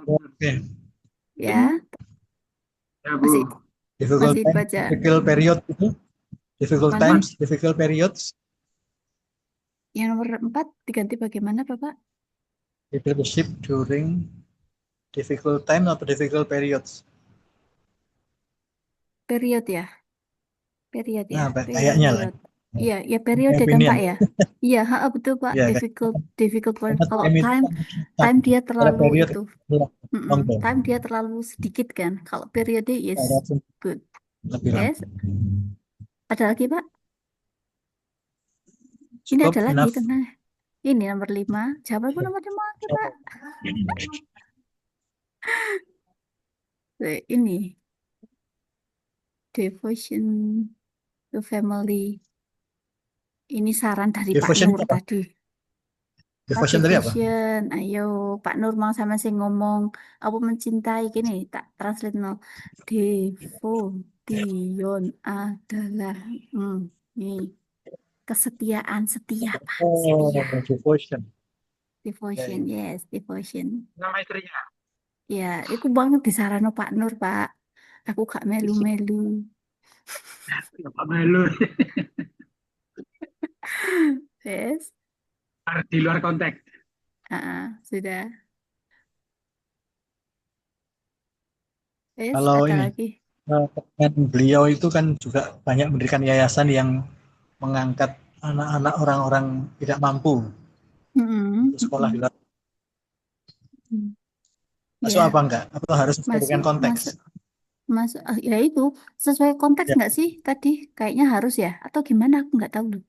Oke. Ya, Ya, Bu. Difficult masih time, baca. difficult period itu. Difficult Mana? times, difficult periods. Yang nomor 4 diganti bagaimana, Bapak? Leadership during difficult time atau difficult periods. Period ya. Period ya. Nah, kayaknya lah. Period. Iya, ya periode kan Opinion. Pak ya. Iya, betul Pak. Iya, Difficult word. karena Kalau time itu time kan dia kalau terlalu period itu. long term. Time dia terlalu sedikit kan. Kalau periode is good. Lebih lama. Yes. Ada lagi Pak? Ini Cukup, ada lagi enough. tenang. Ini nomor 5. Jawabanku nomor 5 lagi Pak. Ini devotion to family. Ini saran dari Pak Devotion Nur apa? tadi. Devotion tadi apa? Devotion. Ayo, Pak Nur mau sama saya ngomong apa mencintai gini, tak translate no. Devotion adalah ini kesetiaan, setia, Pak. Setia. Devotion. Devotion, yes, devotion. Nama istrinya. Ya, itu banget disarano Pak Nur, Pak. Aku gak melu-melu. Ya, Pak Melu. Yes. Di luar konteks. Sudah. Yes, Kalau ada ini, lagi. dan beliau itu kan juga banyak mendirikan yayasan yang mengangkat anak-anak orang-orang tidak mampu untuk sekolah di luar. Masuk Ya. apa enggak? Atau harus mendirikan konteks? Masuk, ya itu sesuai konteks Ya. nggak sih tadi? Kayaknya harus ya, atau gimana? Aku nggak tahu loh.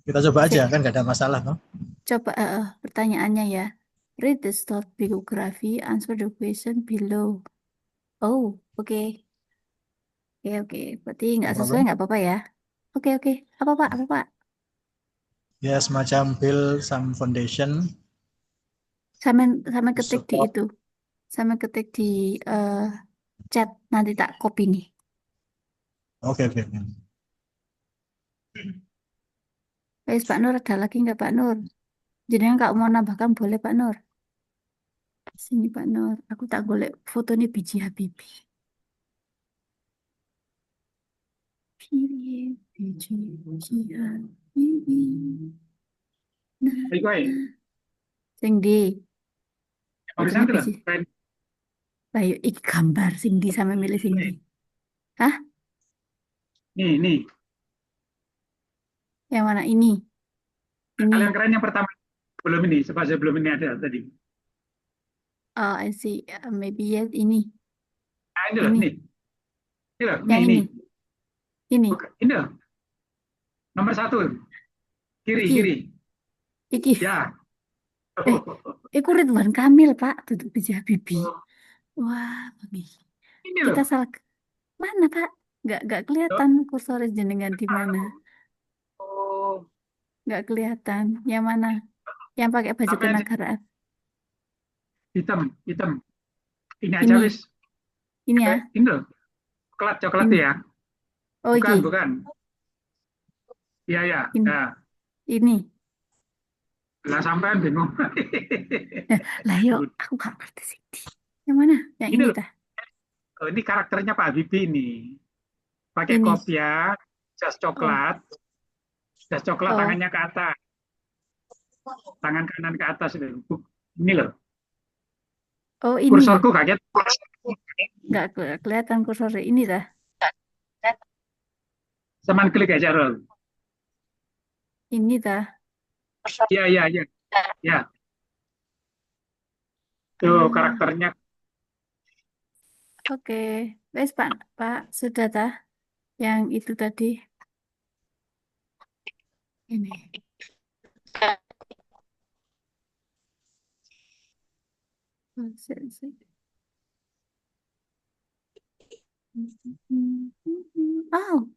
Kita coba aja, kan nggak ada masalah, no? Coba pertanyaannya ya. Read the short biography, answer the question below. Oh, oke. Oke. Berarti nggak No sesuai problem. nggak apa-apa ya? Oke. Apa Pak? Ya, semacam build some foundation. Sama ketik di Support. itu. Sama ketik di chat. Nanti tak copy nih. Oke. Guys, Pak Nur ada lagi nggak Pak Nur? Jadi nggak mau nambahkan boleh Pak Nur. Sini Pak Nur, aku tak golek fotonya biji Habibie. Biji Habibie. Iko Sing di. Barusan Fotonya tuh, biji. friend. Ayo, iki gambar sing di sama milih sing di. Hah? Nih. Yang mana ini? Kalian keren yang pertama. Belum ini, sebelum ini ada tadi. Oh, I see. Maybe yes, ini. Nah, ini loh, Ini. nih. Ini loh, Yang ini. Ini. Ini loh. Nomor 1. Kiri. Iki. Ya. Iku Ridwan Kamil, Pak. Duduk biji Habibie. Wah, bagus. Ini Kita loh. salah. Mana, Pak? Nggak kelihatan kursor jenengan di mana. Oh. Nggak kelihatan. Yang mana? Yang pakai baju Sampai kenegaraan. hitam. Ini aja Ini. wis. Ini ya. Ini loh. Coklat Ini. ya. Oh, iki. Bukan. Iya. Ini. Nah. Ini. Lah sampean bingung. Lah yuk, aku gak ngerti sih. Yang mana? Yang Ini ini loh, tah? ini karakternya Pak Habibie ini. Pakai Ini. kopiah, jas coklat, Oh, tangannya ke atas, tangan kanan ke atas itu. Ini loh, oh ini ya. kursorku kaget. Nggak kelihatan kursor ini tah. Cuman klik aja, Rol. Ini tah. Iya, iya, iya. Ya, tuh karakternya. Oke, wes Pak, sudah tah. Yang itu tadi. Ini. Oh,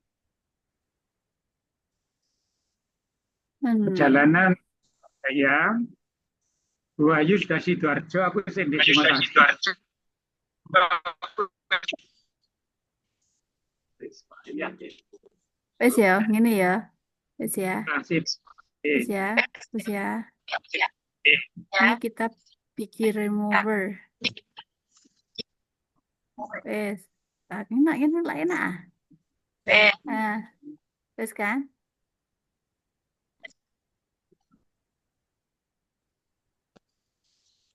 Perjalanan saya, Bu Ayu sudah Sidoarjo, aku sendiri di Sidoarjo. wes ya, gini ya, wes ya, Nasib. wes ya, wes ya. Ini kita pikir remover. Wes, tak enak ini lah enak. Nah, wes kan?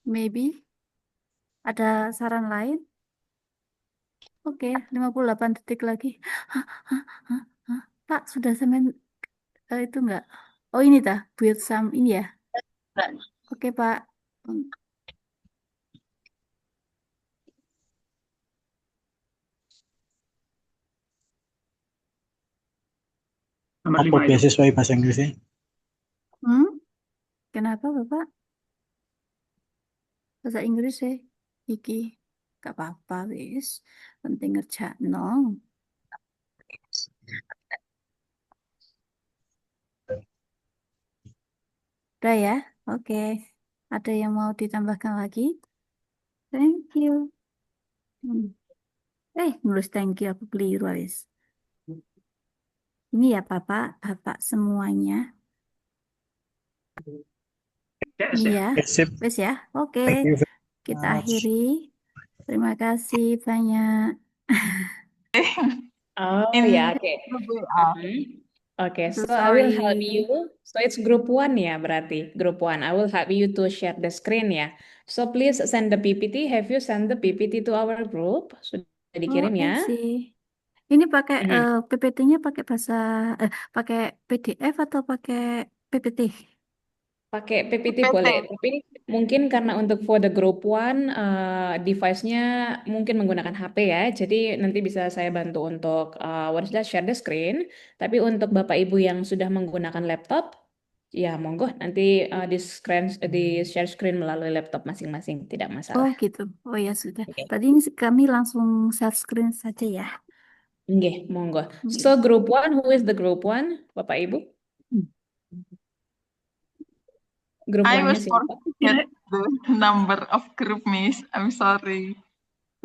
Maybe ada saran lain? Oke, 58 detik lagi. Hah, hah, hah, hah. Pak, sudah semen itu enggak? Oh ini tah, build some ini ya. Oke Pak. Nomor Apa 5 itu. beasiswa bahasa Inggrisnya? Kenapa Bapak? Bahasa Inggris sih, iki. Gak apa-apa wis. Penting ngerjakno. Udah ya? Oke. Ada yang mau ditambahkan lagi? Thank you. Nulis thank you aku keliru wis. Ini ya Bapak Ya, semuanya. Ini ya. Sip. Wes ya. Oke. Thank you very Kita much. akhiri. Terima kasih banyak. Oh In ya, oke. group WA. Oke, So so I will help sorry. you. So it's group one ya berarti. Group one. I will help you to share the screen ya. So please send the PPT. Have you send the PPT to our group? Sudah dikirim ya? sih. Ini pakai Mhm. PPT-nya pakai PDF atau pakai PPT? Pakai PPT PPT. boleh, tapi mungkin karena untuk for the group one device-nya mungkin menggunakan HP ya. Jadi nanti bisa saya bantu untuk what is that, share the screen. Tapi untuk Bapak Ibu yang sudah menggunakan laptop, ya monggo nanti di share screen melalui laptop masing-masing, tidak Oh masalah. gitu. Oh ya sudah. Oke. Tadi ini kami langsung share screen saja ya. Nggih, monggo. Nggih. So group one, who is the group one, Bapak Ibu? Group I one-nya was siapa? forget the number of group, Miss. I'm sorry.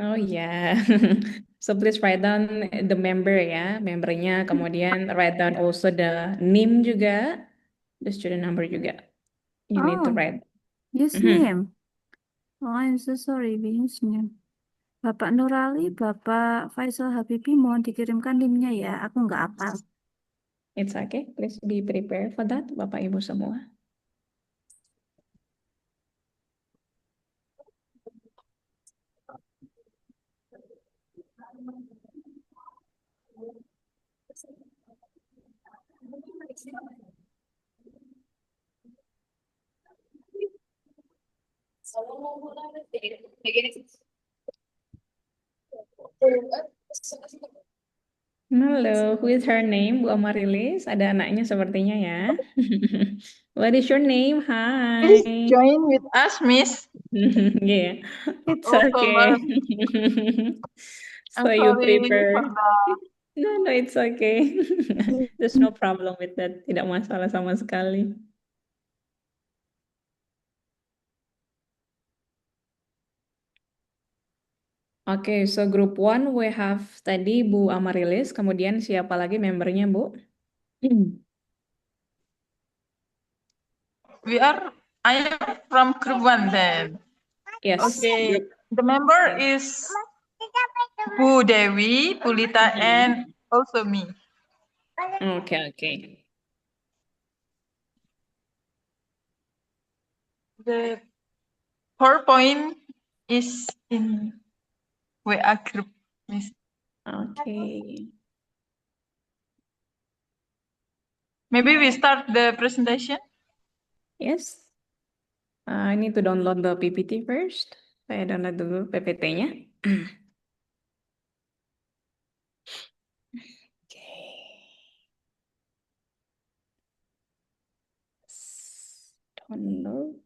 Oh ya, so please write down the member ya, membernya, kemudian write down also the name juga, the student number juga. You need to Oh, write. username. Oh, I'm so sorry, username. Bapak Nurali, Bapak Faisal Habibie mohon dikirimkan NIM-nya ya. Aku nggak hafal. It's okay, please be prepared for that, Bapak Ibu semua. Halo, who is her name? Bu Amarilis, ada anaknya sepertinya ya. What is your name? Please Hi. join with us, Miss. Yeah, it's Also okay. learn. So I'm you sorry prepare. for that. No, it's okay. There's no problem with that. Tidak masalah sama sekali. Oke, so group one we have tadi Bu Amarilis, kemudian siapa lagi membernya, Bu? We are I am from group 1 then. Yes. Okay. The member is Bu Dewi, Pulita, and also me. Okay. The PowerPoint is in WA group. Miss. Okay. Maybe we start the presentation. Yes. I need to download the PPT first. Saya download dulu PPT-nya. Download.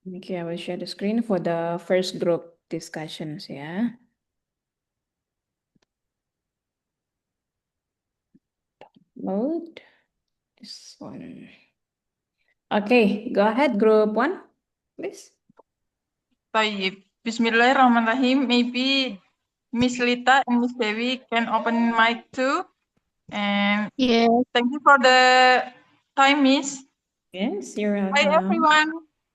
Okay, I will share the screen for the first group discussions ya. Download this one. Okay, go ahead, group 1, please. Tayyip. Bismillahirrahmanirrahim. Maybe Miss Lita and Miss Dewi can open mic too. And Yes. thank you for the time, Miss. Yes, you're Hi welcome. everyone.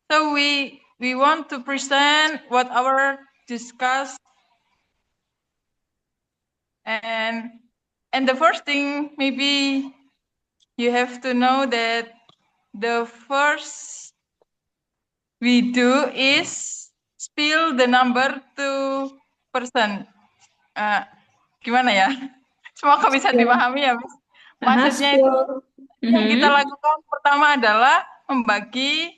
So we want to present what our discuss, and the first thing maybe you have to know that the first we do is spill the number to person. Gimana ya? Semoga bisa dipahami ya, Miss. Maksudnya itu yang kita lakukan pertama adalah membagi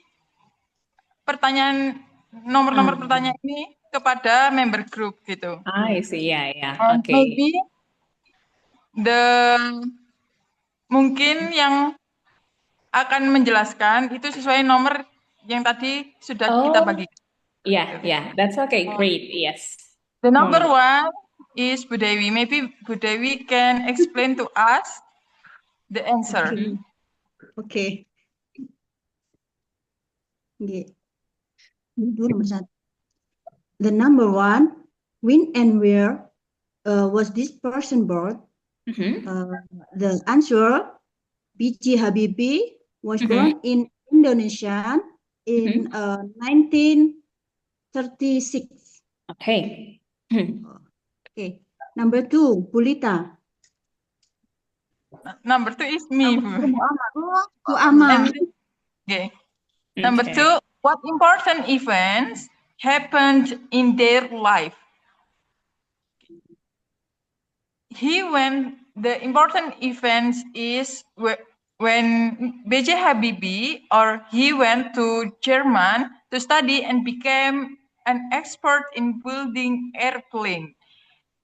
pertanyaan nomor-nomor pertanyaan ini kepada member group gitu. I see, yeah. And Okay. maybe mungkin yang akan menjelaskan itu sesuai nomor yang tadi sudah kita bagi. Yeah, that's okay. Great, yes. The number 1 is Bu Dewi. Maybe Bu Dewi can explain to us the answer. Okay. Nomor 1. The number 1, when and where was this person born? The answer, B.J. Habibie was born in Indonesia in 1936. Okay. Okay. Number 2, Pulita. Number 2 is me. Muammar. Okay. Number 2, what important events happened in their life? The important events is when B.J. Habibie he went to German to study and became an expert in building airplane,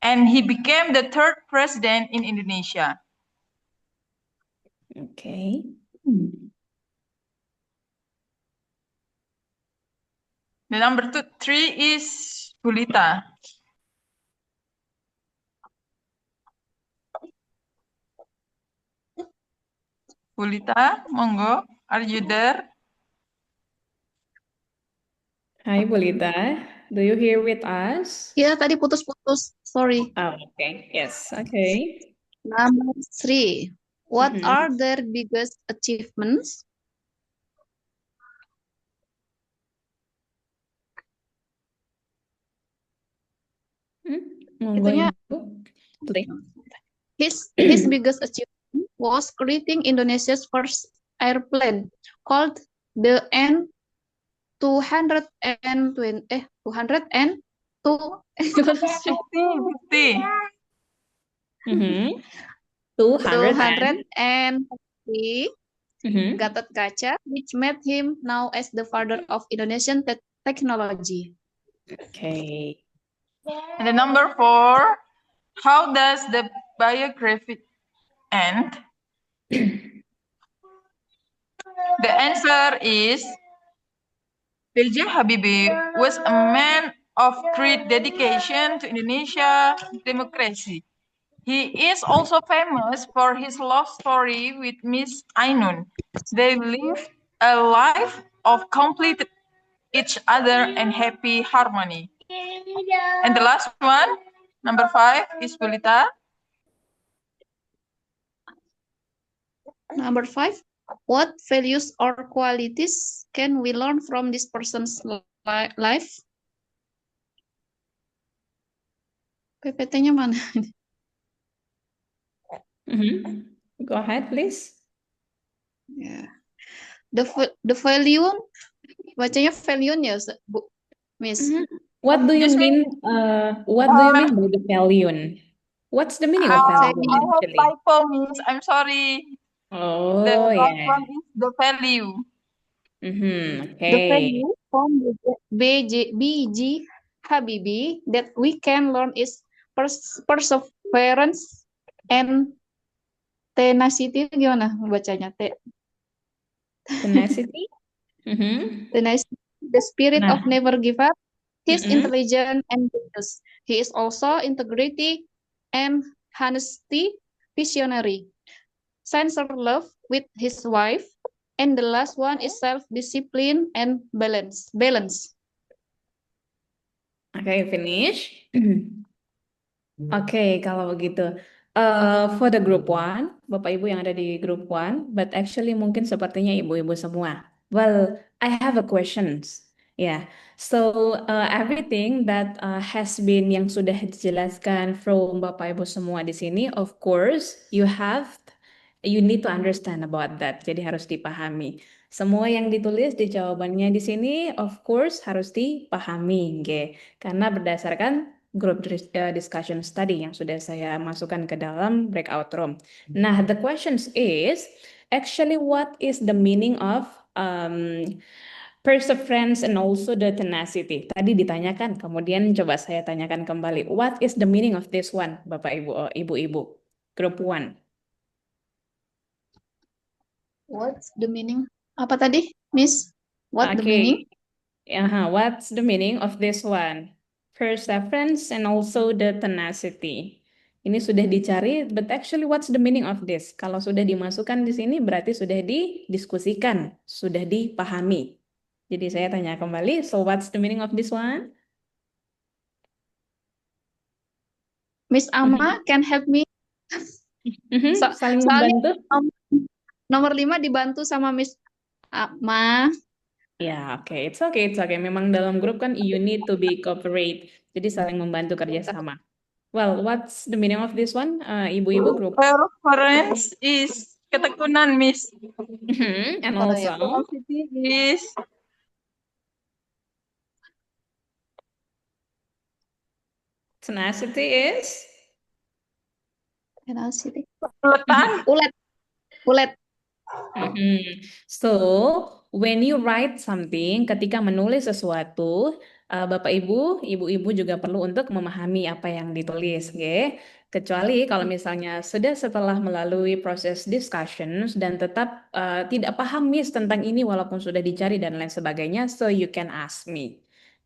and he became the 3rd president in Indonesia. Okay. The number 3 is Pulita. Pulita, monggo, are you there? Hi, Pulita. Do you hear with us? Ya, tadi putus-putus. Sorry. Oh, okay. Yes, okay. Number 3. What are their biggest achievements? Itunya his biggest achievement was creating Indonesia's first airplane called the N220 202 Gatot Kaca, which made him now as the father of Indonesian technology. Okay. And the number 4, how does the biography end? The answer is B.J. Habibie was a man of great dedication to Indonesia democracy. He is also famous for his love story with Miss Ainun. They lived a life of complete each other and happy harmony. And the last one, number 5, is Pulita. Number 5, what values or qualities can we learn from this person's life? PPT-nya mana? Go ahead, please. Yeah. The value, bacanya value ya, Bu, Miss. What do you You say, mean? What do you mean by the value? What's the meaning of I value have actually? typo, Miss. I'm sorry. The Oh right yeah. one is the value. The Okay. value from B.J. Habibie that we can learn is perseverance and tenacity. Gimana bacanya? Tenacity. Mm-hmm. Tenacity, the spirit of Nah. never give up. He's Mm-mm. intelligent and genius. He is also integrity and honesty, visionary, sincere love with his wife, and the last one is self-discipline and balance. Okay, finish. Oke, kalau begitu. For the group one, Bapak Ibu yang ada di group one, but actually mungkin sepertinya ibu-ibu semua. Well, I have a questions. Yeah, so everything that has been yang sudah dijelaskan from Bapak Ibu semua di sini, of course, you need to understand about that. Jadi harus dipahami. Semua yang ditulis di jawabannya di sini, of course, harus dipahami, nggih. Karena berdasarkan group discussion study yang sudah saya masukkan ke dalam breakout room. Nah, the questions is actually what is the meaning of perseverance and also the tenacity? Tadi ditanyakan, kemudian coba saya tanyakan kembali. What is the meaning of this one, Bapak Ibu, Ibu-ibu? Group one. What's the meaning? Apa tadi, Miss? What the meaning? What's the meaning of this one? Perseverance and also the tenacity. Ini sudah dicari, but actually what's the meaning of this? Kalau sudah dimasukkan di sini berarti sudah didiskusikan, sudah dipahami. Jadi saya tanya kembali, so what's the meaning of this one? Miss Ama can help me. Saling Soalnya membantu. nomor 5 dibantu sama Miss Ama. Ya, oke. It's okay. Memang dalam grup kan you need to be cooperate. Jadi saling membantu kerjasama. Well, what's the meaning of this one? Ibu-ibu group. Perseverance is ketekunan, Miss. And also, Tenacity is tenacity is Tenacity. uletan. Ulet. So, when you write something, ketika menulis sesuatu, Bapak Ibu, Ibu-ibu juga perlu untuk memahami apa yang ditulis, oke? Kecuali kalau misalnya sudah setelah melalui proses discussions dan tetap tidak paham Miss tentang ini walaupun sudah dicari dan lain sebagainya, so you can ask me.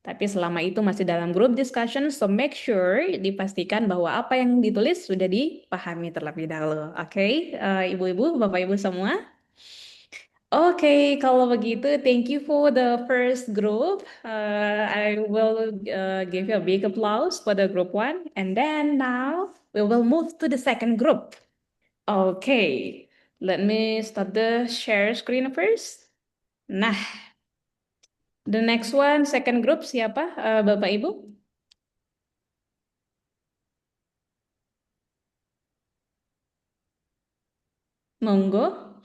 Tapi selama itu masih dalam group discussion, so make sure dipastikan bahwa apa yang ditulis sudah dipahami terlebih dahulu, oke? Ibu-ibu, Bapak Ibu semua. Oke, kalau begitu, thank you for the first group. I will give you a big applause for the group one. And then now we will move to the second group. Okay, let me stop the share screen first. Nah, the next one, second group, siapa, Bapak Ibu? Monggo.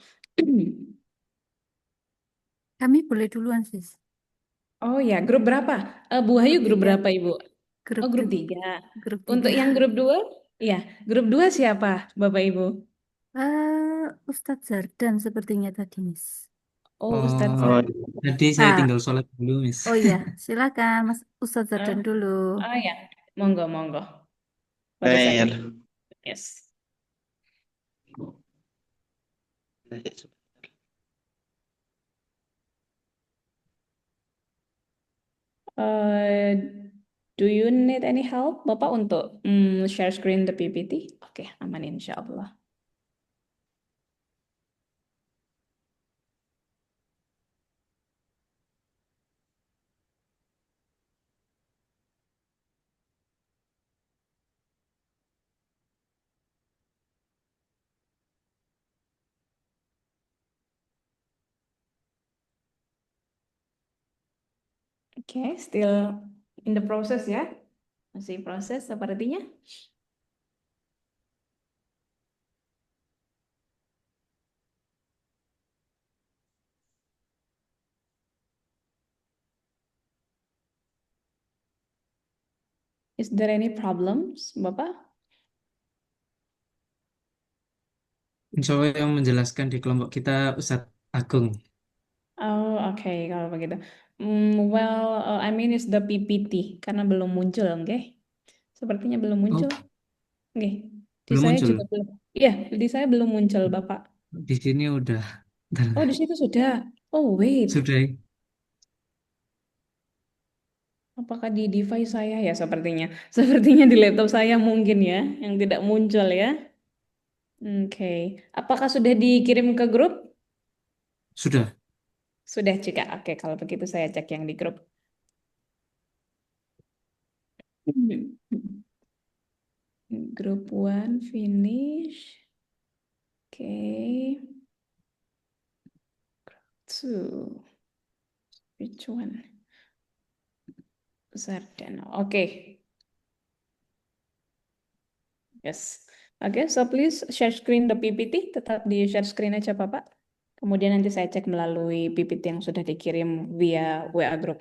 Kami boleh duluan, sis. Oh ya, grup berapa? Bu Hayu grup Grup 3. berapa, Ibu? Grup Oh, grup 3. 3. Grup Untuk 3. yang grup 2? Iya, grup 2 siapa, Bapak Ibu? Ustadz Zardan sepertinya tadi, Miss. Oh, Ustadz Oh, Zardan. Tadi saya Ah, tinggal sholat dulu, Miss. oh iya, silakan Mas Ustadz Zardan dulu. Oh ya, monggo. Pada Khair. yes. Uh, do you need any help, Bapak, untuk share screen the PPT? Oke, aman insya Allah. Okay, still in the process ya. Masih proses sepertinya. Is there any problems, Bapak? Insya Allah yang menjelaskan di kelompok kita Ustadz Agung. Oh, oke, kalau begitu. Well, I mean is the PPT karena belum muncul, oke? Sepertinya belum Oh, muncul. Oke. Di belum saya muncul. juga belum. Iya, di saya belum muncul, Bapak. Di sini udah. Oh, di situ sudah. Oh, wait. Sudah. Apakah di device saya ya sepertinya? Sepertinya di laptop saya mungkin ya, yang tidak muncul ya. Oke. Apakah sudah dikirim ke grup? Sudah. Sudah juga. Oke, kalau begitu saya cek yang di grup. Group 1 finish. Oke. Group 2. Which one? Zardano. Oke. Yes. Oke, so please share screen the PPT. Tetap di share screen aja, Bapak. Kemudian nanti saya cek melalui PPT yang sudah dikirim via WA group.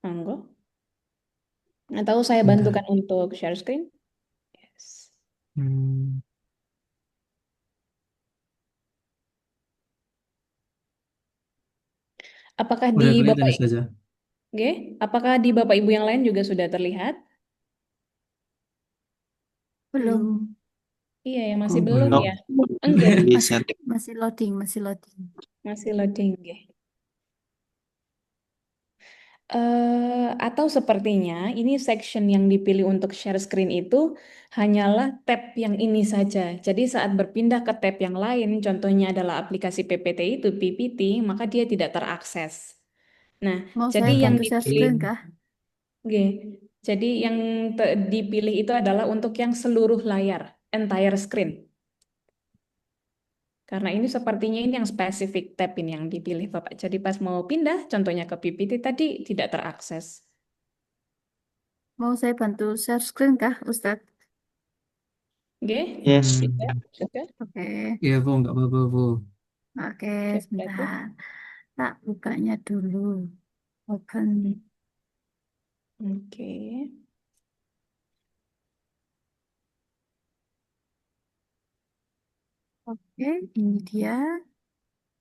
Monggo. Atau saya Bentar. bantukan untuk share screen? Yes. Hmm. Apakah Udah di kelihatan Bapak, saja. Oke, apakah di Bapak Ibu yang lain juga sudah terlihat? Belum. Iya, ya masih Kok belum belum? ya? Enggak, Bisa. Masih loading, masih loading. masih loading, oke. Atau sepertinya ini section yang dipilih untuk share screen itu hanyalah tab yang ini saja. Jadi saat berpindah ke tab yang lain, contohnya adalah aplikasi PPT itu, PPT, maka dia tidak terakses. Nah, Mau jadi saya yang bantu share dipilih, screen kah? oke, jadi yang dipilih itu adalah untuk yang seluruh layar, entire screen. Karena ini sepertinya ini yang spesifik tab ini yang dipilih Bapak. Jadi pas mau pindah, contohnya ke PPT tadi tidak terakses. Mau saya bantu share screen kah, Ustadz? Oke, Yes. bisa, sudah. Oke, Iya, Bu, nggak apa-apa, Bu. oke, Oke, sebentar. Tak bukanya dulu. Open. Oke. Oke, ini dia.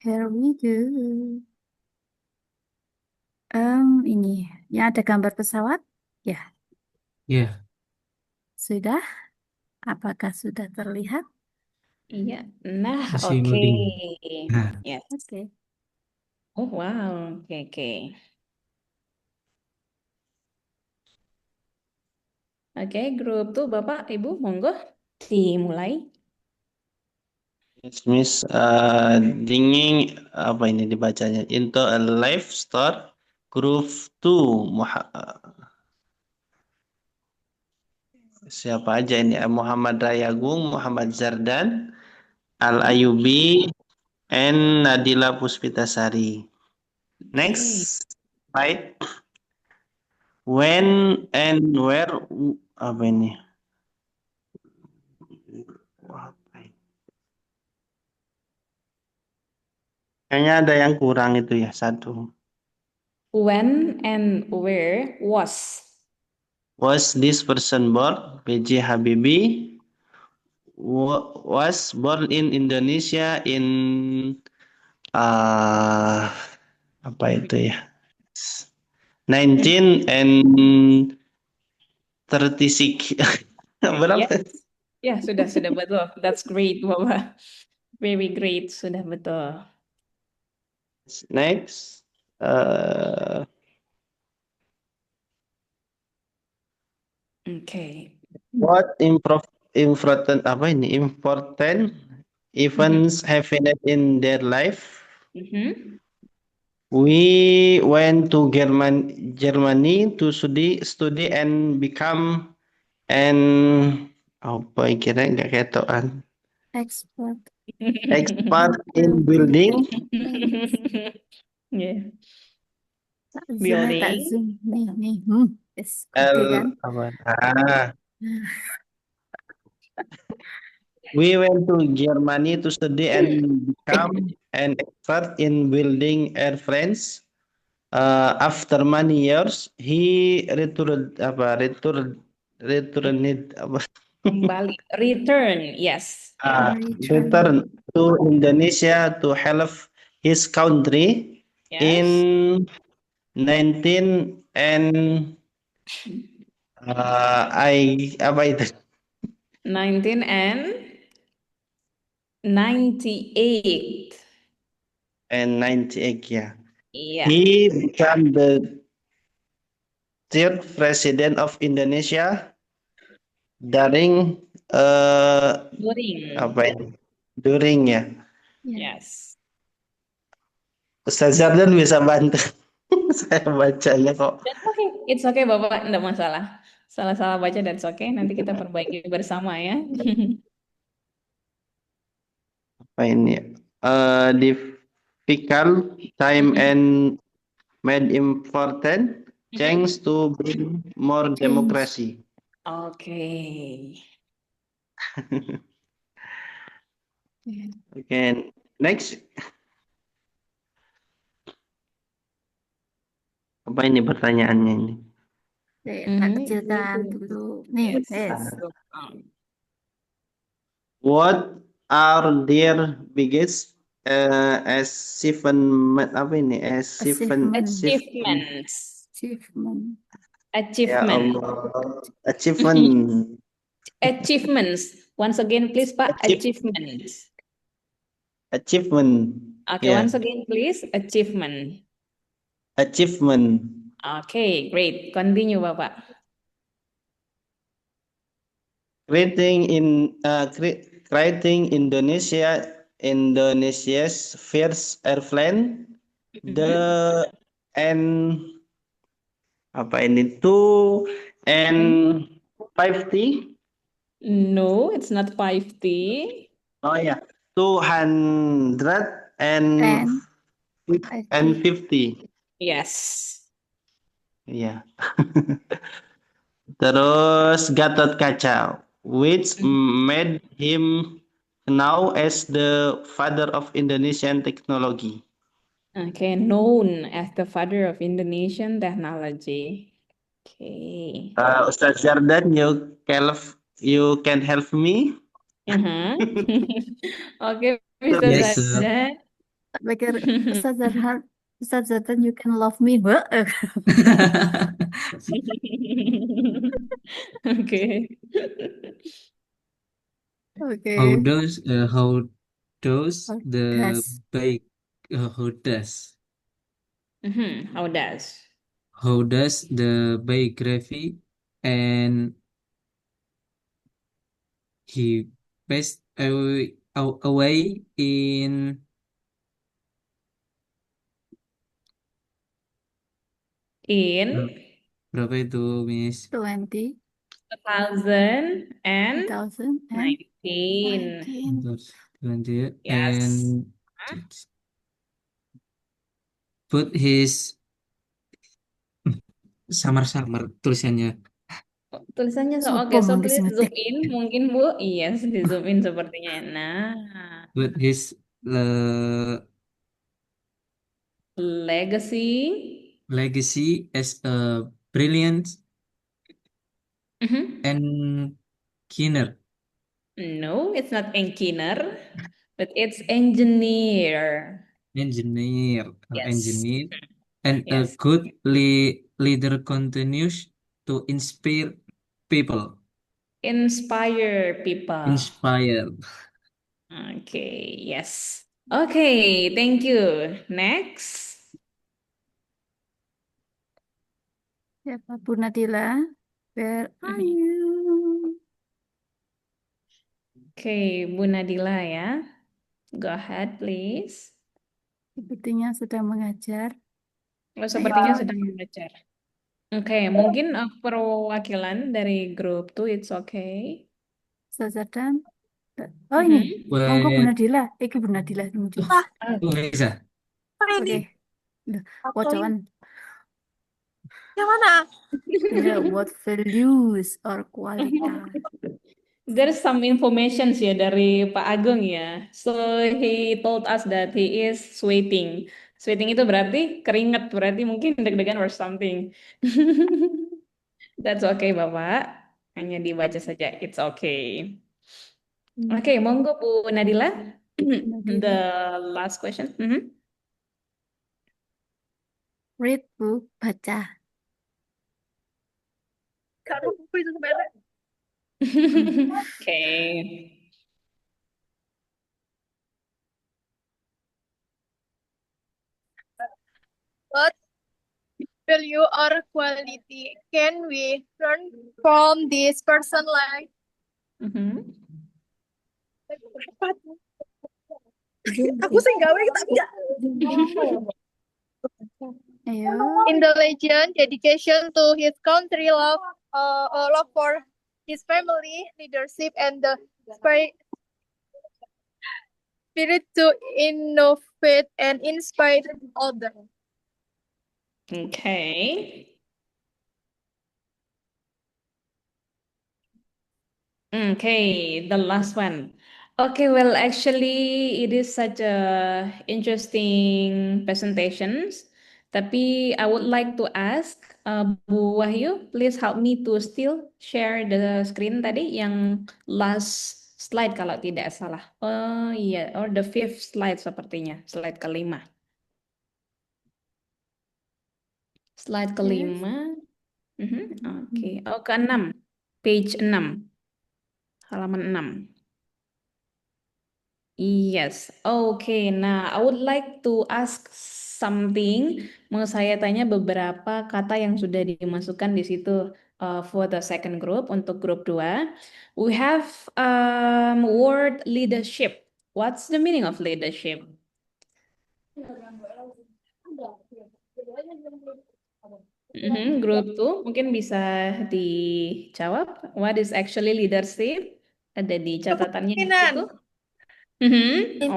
Here we go. Ini, yang ada gambar pesawat? Ya, Iya, sudah. Apakah sudah terlihat? Iya. Nah, masih oke. loading. Nah, Yes. Oke. Oh, wow. Oke, oke. Oke, grup tuh Bapak, Ibu, monggo dimulai. Yes, Miss. Dingin apa ini dibacanya? Into a live store group 2. Siapa aja ini? Muhammad Rayagung, Muhammad Zardan, Al Ayubi, and Nadila Puspitasari. Next, right? When and where? Apa ini? Kayaknya ada yang kurang itu ya, satu. When and where Was this person born? B.J. Habibie was born in Indonesia in apa itu ya? 1936. Berapa? Yes. Ya, sudah betul. That's great, Bapak. Very great, sudah betul. Next. Oke. What important apa ini? Important events happened in their life. We went to Germany to study and become an apa kira nggak ketoan Expert. expert in building Yeah. Tak zoom ya, tak Building. zoom. Nih. Yes, L gede kan? apa? We went to Germany to study and become an expert in building airplanes. After many years, he returned apa? Kembali. Return. Yes. Return. Return to Indonesia to help his country Yes. in 19 and apa itu? 1998. And 98 ya. Iya. He became the third president of Indonesia during During. apa ini? During ya. Yes. Ustaz Zardan bisa bantu. Saya bacanya kok. That's okay. It's okay, Bapak. Enggak masalah. Salah-salah baca, that's okay. Nanti kita perbaiki bersama ya. Apa ini? Difficult time and made important change to bring more democracy. Oke. Okay, next. Apa ini pertanyaannya ini? Tak kecilkan dulu. Nih, yes. What are their biggest achievement apa ini? Achievements. Ya Allah. Achievement. Achievements. Once again, please, Pak. Achievements. Achievement. Okay, Yeah. once again, please. Achievement. Achievement. Okay, great. Continue, Bapak. Creating Indonesia's first airplane. Apa ini? 250? No, it's not 50. Oh ya, 250. Yes. Iya. Terus Gatot Kaca, which made him now as the father of Indonesian technology. Okay, known as the father of Indonesian technology. Okay. Ustaz Zardan, you can help me? Okay, Mr. Yes, Zardan. Pikir Ustaz Zardan, you can love me. Okay. Okay. How does the bike how does the biography and he passed away in berapa itu, Miss? 2019. 2019. Yes. And put his samar-samar tulisannya. Tulisannya oke, so please zoom in mungkin Bu. Yes, di zoom in sepertinya. Nah. Put his legacy as a brilliant engineer. No, it's not engineer, but it's engineer. Engineer. Yes. And a good leader continues to inspire people. Inspire people. Inspire. Okay, yes. Okay, thank you. Next. Ya, Pak Bu Nadila, where are you? Okay, Bu Nadila ya. Go ahead, please. Sepertinya sedang mengajar. Sepertinya sedang mengajar. Oke, mungkin perwakilan dari grup tuh, it's okay. Ustaz Zardan. Oh ini, monggo Bu Nadila. Bu Nadila. Bisa. Oke. Duh, Atau Wacawan. yang mana? Ya, what values or kualitas. There's some information ya dari Pak Agung ya. So he told us that he is sweating. Sweating itu berarti keringat, berarti mungkin deg-degan or something. That's okay, Bapak. Hanya dibaca saja. It's okay. Oke, monggo Bu Nadila. The last question. Read book, baca. Karena buku itu sebenarnya. Okay. What value or quality can we learn from this person life? Aku sih gawe tapi enggak. Ayo. Intelligence, dedication to his country, love for his family, leadership, and the spirit to innovate and inspire others. Okay. Okay, the last one. Okay, well, actually, it is such a interesting presentations. Tapi I would like to ask Bu Wahyu, please help me to still share the screen tadi yang last slide kalau tidak salah. Oh iya, or the fifth slide sepertinya, slide kelima. Slide kelima. Oke, oh ke-6, page 6, halaman 6. Yes, okay. Nah, I would like to ask something. Mau saya tanya beberapa kata yang sudah dimasukkan di situ for the second group. Untuk grup 2, we have word leadership. What's the meaning of leadership? Grup 2 mungkin bisa dijawab. What is actually leadership? Ada di catatannya di situ.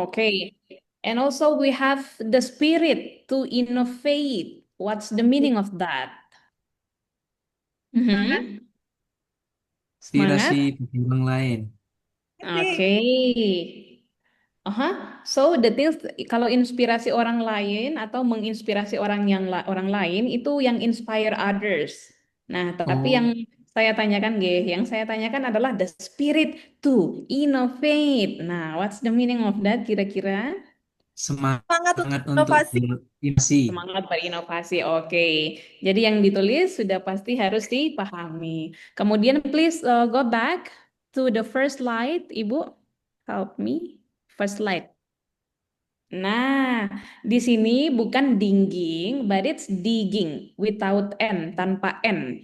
Okay. And also we have the spirit to innovate. What's the meaning of that? Inspirasi bagi orang lain. Okay. So the things kalau inspirasi orang lain atau menginspirasi orang lain itu yang inspire others. Nah, tapi yang saya tanyakan adalah the spirit to innovate. Nah, what's the meaning of that kira-kira? Semangat untuk berinovasi. Semangat berinovasi, oke. Jadi yang ditulis sudah pasti harus dipahami. Kemudian please go back to the first slide, Ibu. Help me. First slide. Nah, di sini bukan dingging, but it's digging without N, tanpa N.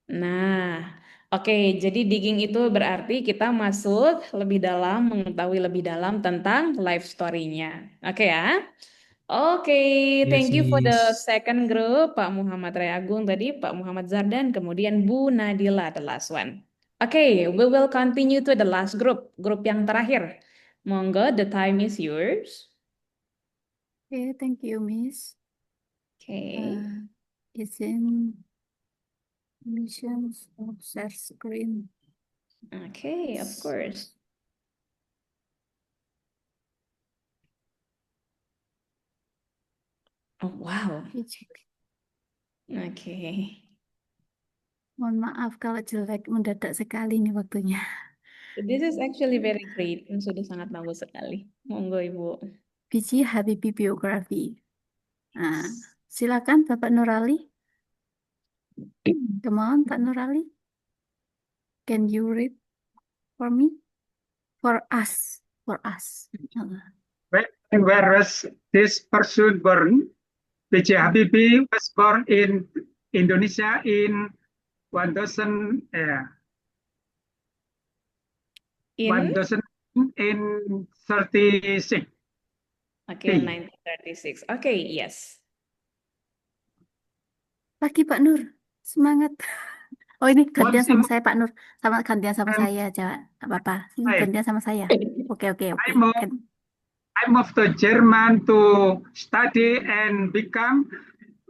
Nah, oke, jadi digging itu berarti kita masuk lebih dalam, mengetahui lebih dalam tentang life story-nya. Oke ya? Oke, thank you for the second group, Pak Muhammad Ray Agung tadi, Pak Muhammad Zardan, kemudian Bu Nadila, the last one. Oke, we will continue to the last group, grup yang terakhir. Monggo, the time is yours. Okay, thank you, Miss. Okay. It's in missions of share screen. Okay, of course. Oh, wow. Oke. Mohon maaf kalau jelek, mendadak sekali nih waktunya. This is actually very great. Sudah sangat bagus sekali. Monggo, Ibu. B.J. Habibie Biografi. Nah, silakan Bapak Nurali. Come on, Pak Nurali. Can you read for me? For us. For us. Where was this person born? B.J. Habibie was born in Indonesia in 1936. Okay, 1936. Okay, yes. Lagi Pak Nur, semangat. Oh ini gantian sama saya Pak Nur, gantian sama saya, Bapak. Ini gantian sama saya. Oke. I moved to German to study and become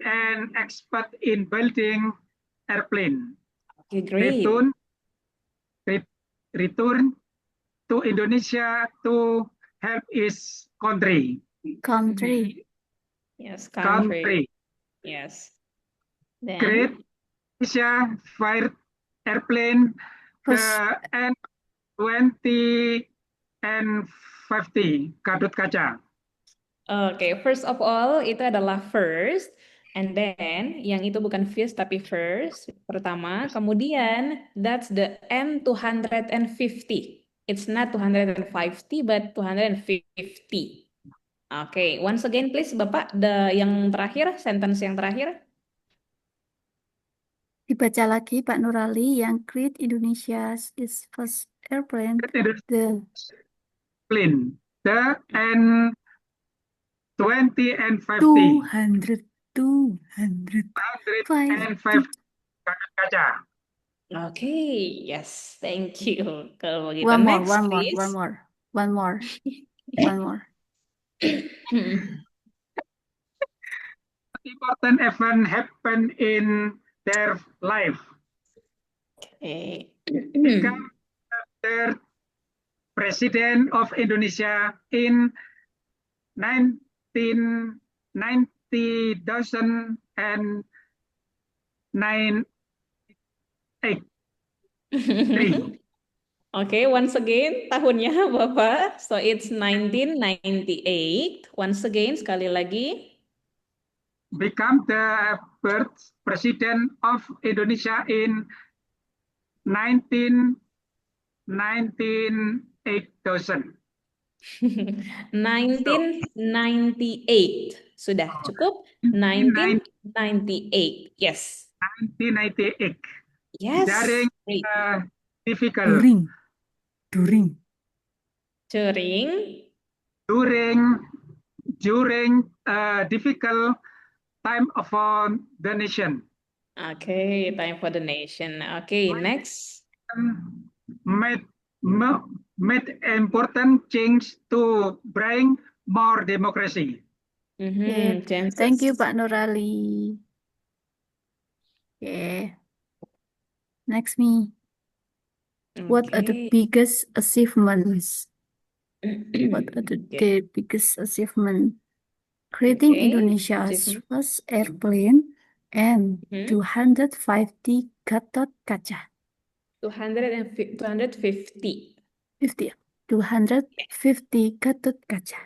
an expert in building airplane. Okay, great. Return to Indonesia to help his country. Country. Yes, country. Yes. Then Great Indonesia fired airplane N20 and 50 Gatot Kaca. Oke, first of all itu adalah first, and then yang itu bukan first tapi first pertama, kemudian that's the N250. It's not 250 but 250. Oke, once again please Bapak, yang terakhir, sentence yang terakhir. Dibaca lagi Pak Nurali yang Great Indonesia's is first airplane. The N20 and 50. 250. Gatot Kaca. Okay, yes, thank you. Kalau begitu, One more, next one more, please. one more, one more, one more. Important event happen in their life. Okay. Become the President of Indonesia in 1993. Okay, once again tahunnya Bapak. So it's 1998. Once again, sekali lagi. Become the first President of Indonesia in 1998. 1998. Sudah cukup? 1998. Yes. 1998. Yes. During difficult. During difficult time for the nation. Okay, time for the nation. Okay, next. Made important change to bring more democracy. Thank you Pak Nurali. Next me. What are the biggest achievements? What are the biggest achievement? Creating Indonesia's first airplane and 250 Gatot Kaca. 250. 250 Gatot Kaca.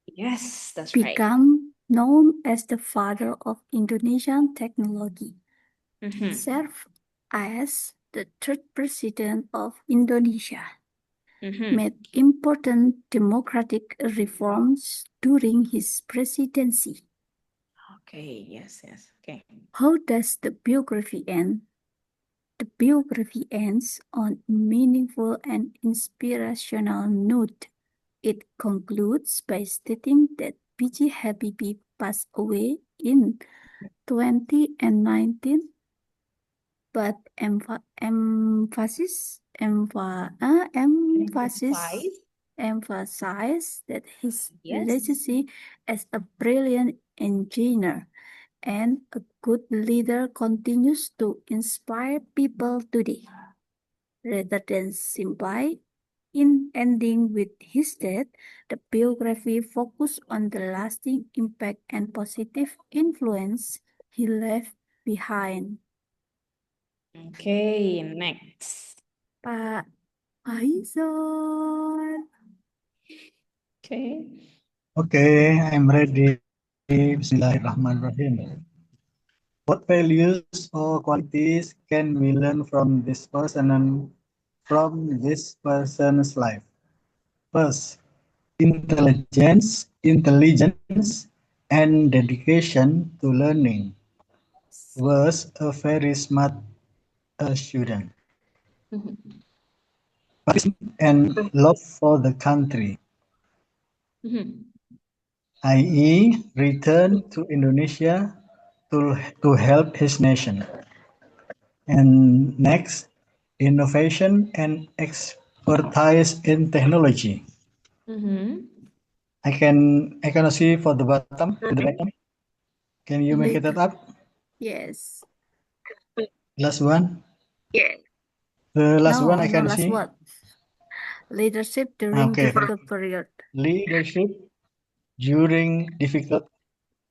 Yes, that's right. Become known as the father of Indonesian technology. Served as the third president of Indonesia. Made important democratic reforms during his presidency. Okay, yes. Okay. How does the biography end? The biography ends on a meaningful and inspirational note. It concludes by stating that B.J. Habibie passed away in 2019, but emphasized that his legacy as a brilliant engineer and a good leader continues to inspire people today. Rather than simply in ending with his death, the biography focused on the lasting impact and positive influence he left behind. Okay, next. Pak Aizon. Okay, I'm ready. Bismillahirrahmanirrahim. What values or qualities can we learn from this person and from this person's life? First, intelligence, and dedication to learning. Was a very smart student. And love for the country. i.e. return to Indonesia to help his nation. And next, innovation and expertise in technology. I cannot see for the bottom, to the bottom. Can you make it Lead. up? Yes. Last one. The last one I No, can last see. word. Leadership during Okay. difficult period. Leadership during difficult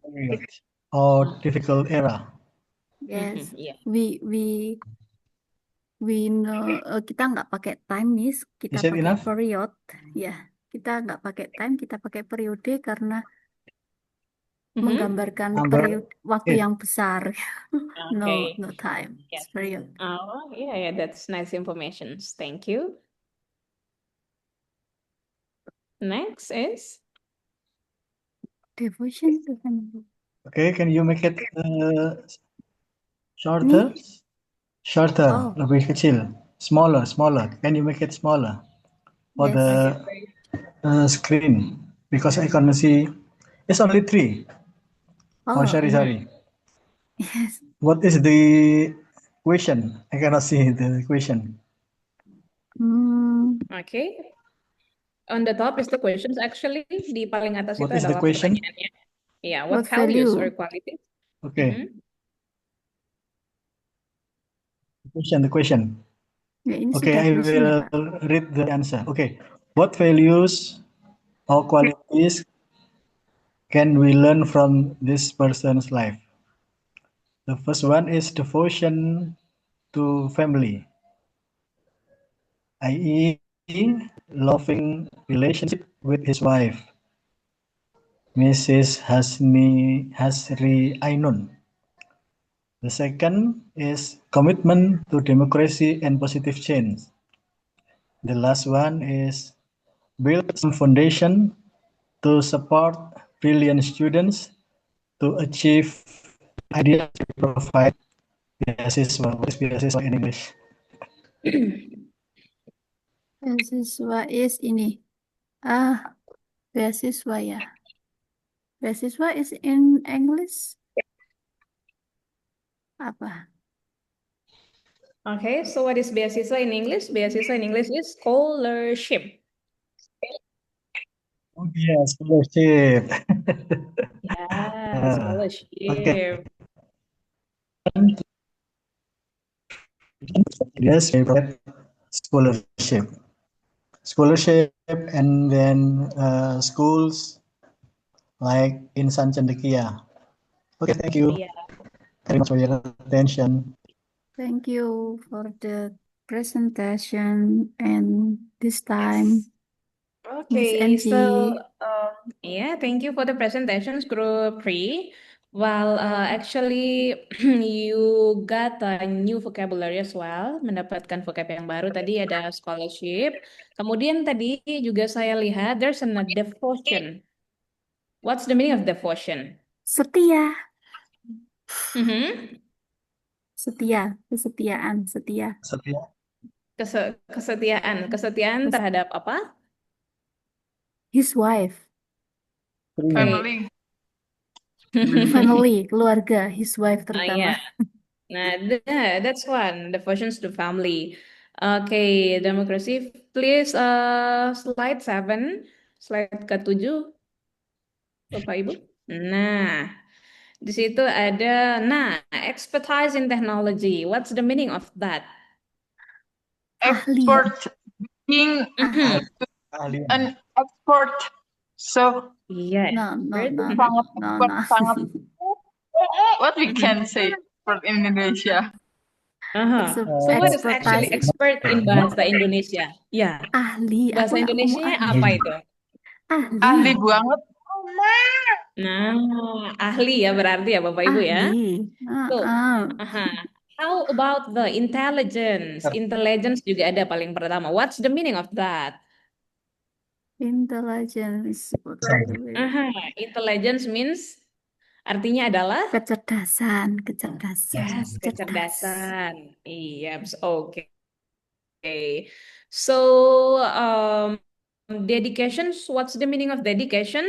period or difficult era. Yes. Yeah. We know kita nggak pakai time, Miss. Kita Is it pakai enough? period. Ya, kita nggak pakai time, kita pakai periode karena menggambarkan Number periode waktu 8. yang besar. No, Okay. no time. Yeah. It's period. Oh, yeah, that's nice information. Thank you. Next is Devotion to family. Okay, can you make it shorter? Nih? Shorter, Oh, lebih kecil. Smaller. Can you make it smaller for yes. the screen? Because I can't see. It's only 3. Oh, Oh, sorry. yes. What is the question? I cannot see the question. okay. On the top is the questions actually. Di paling atas What itu is the adalah question? pertanyaannya. Yeah, what What values value? or qualities? Okay. The question. Ya, ini Okay, sudah I question ya, will Pak. read the answer. Okay. What values or qualities can we learn from this person's life? The first one is devotion to family, i.e., loving relationship with his wife, Mrs. Hasri Ainun. The second is commitment to democracy and positive change. The last one is build some foundation to support brilliant students to achieve ideas to provide beasiswa. What is beasiswa in English? Beasiswa is ini. Beasiswa ya. Beasiswa is in English apa? Okay, so what is beasiswa in English? Beasiswa in English is scholarship. Oh yeah, scholarship. Yeah, scholarship. Okay. Yes, we provide scholarship, and then schools like Insan Cendekia. Okay, thank you Yeah. very much for your attention. Thank you for the presentation and this time, Miss Okay, so Angie. yeah, thank you for the presentations, Group Pri. Well, actually, you got a new vocabulary as well, mendapatkan vocab yang baru. Tadi ada scholarship. Kemudian tadi juga saya lihat there's a devotion. What's the meaning of devotion? Setia. Mhm. Setia, kesetiaan, setia. Kesetiaan terhadap apa? His wife. Family. Family, keluarga, his wife terutama. Yeah. Nah, that's one. Devotions to family. Okay, democracy. Please, slide 7. Slide ke-7, Bapak Ibu. Nah, di situ ada, expertise in technology. What's the meaning of that? Expert, being an expert. So Yes. No. sangat. What we can say for Indonesia? So what is actually expert in bahasa Indonesia? Ya. Ahli. Bahasa Aku nggak ngomong Indonesianya ahli. apa itu? Ahli banget. Nah, ahli ya berarti ya Bapak Ibu ya. Ahli. So, how about the intelligence? Intelligence juga ada paling pertama. What's the meaning of that? Intelligence. Intelligence means artinya adalah kecerdasan. Yes, kecerdasan. Iya, oke. So, dedication. What's the meaning of dedication?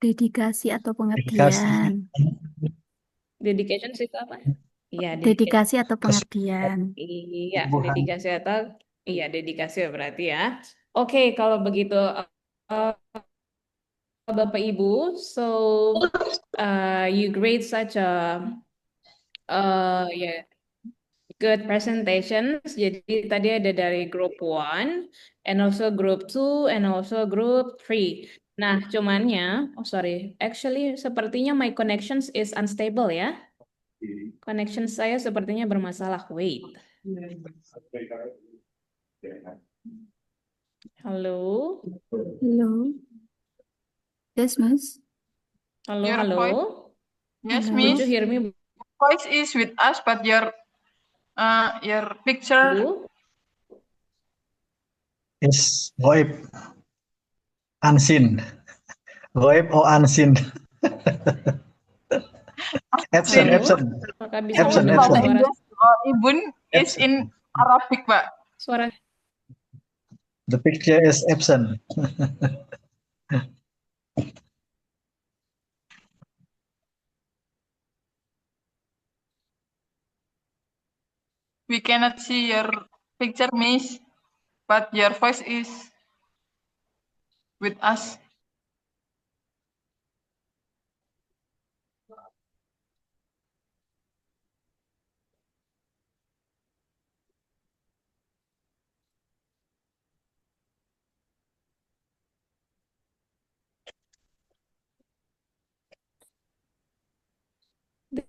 Dedikasi atau pengabdian. Dedication itu apa? Iya, Dedikasi atau pengabdian. Iya, dedikasi berarti ya. Oke, kalau begitu Bapak Ibu. So you grade such a yeah, good presentations. Jadi tadi ada dari group 1 and also group 2 and also group 3. Nah, cumannya, oh sorry, actually sepertinya my connections is unstable ya. Connection saya sepertinya bermasalah. Wait. Halo. Halo. Yes, Miss. Halo, Your halo. voice, yes, Halo. Could Miss. you hear me, Voice is with us, but your picture Bu? Is goib. Unseen. Goib or unseen. Absent, Sin. Halo. absent. Apakah bisa Absent, Ini mendengar bahasa absent. suara Inggris. Ibun is Absent. in Arabic, Pak. suara The picture is absent. We cannot see your picture, Miss, but your voice is with us.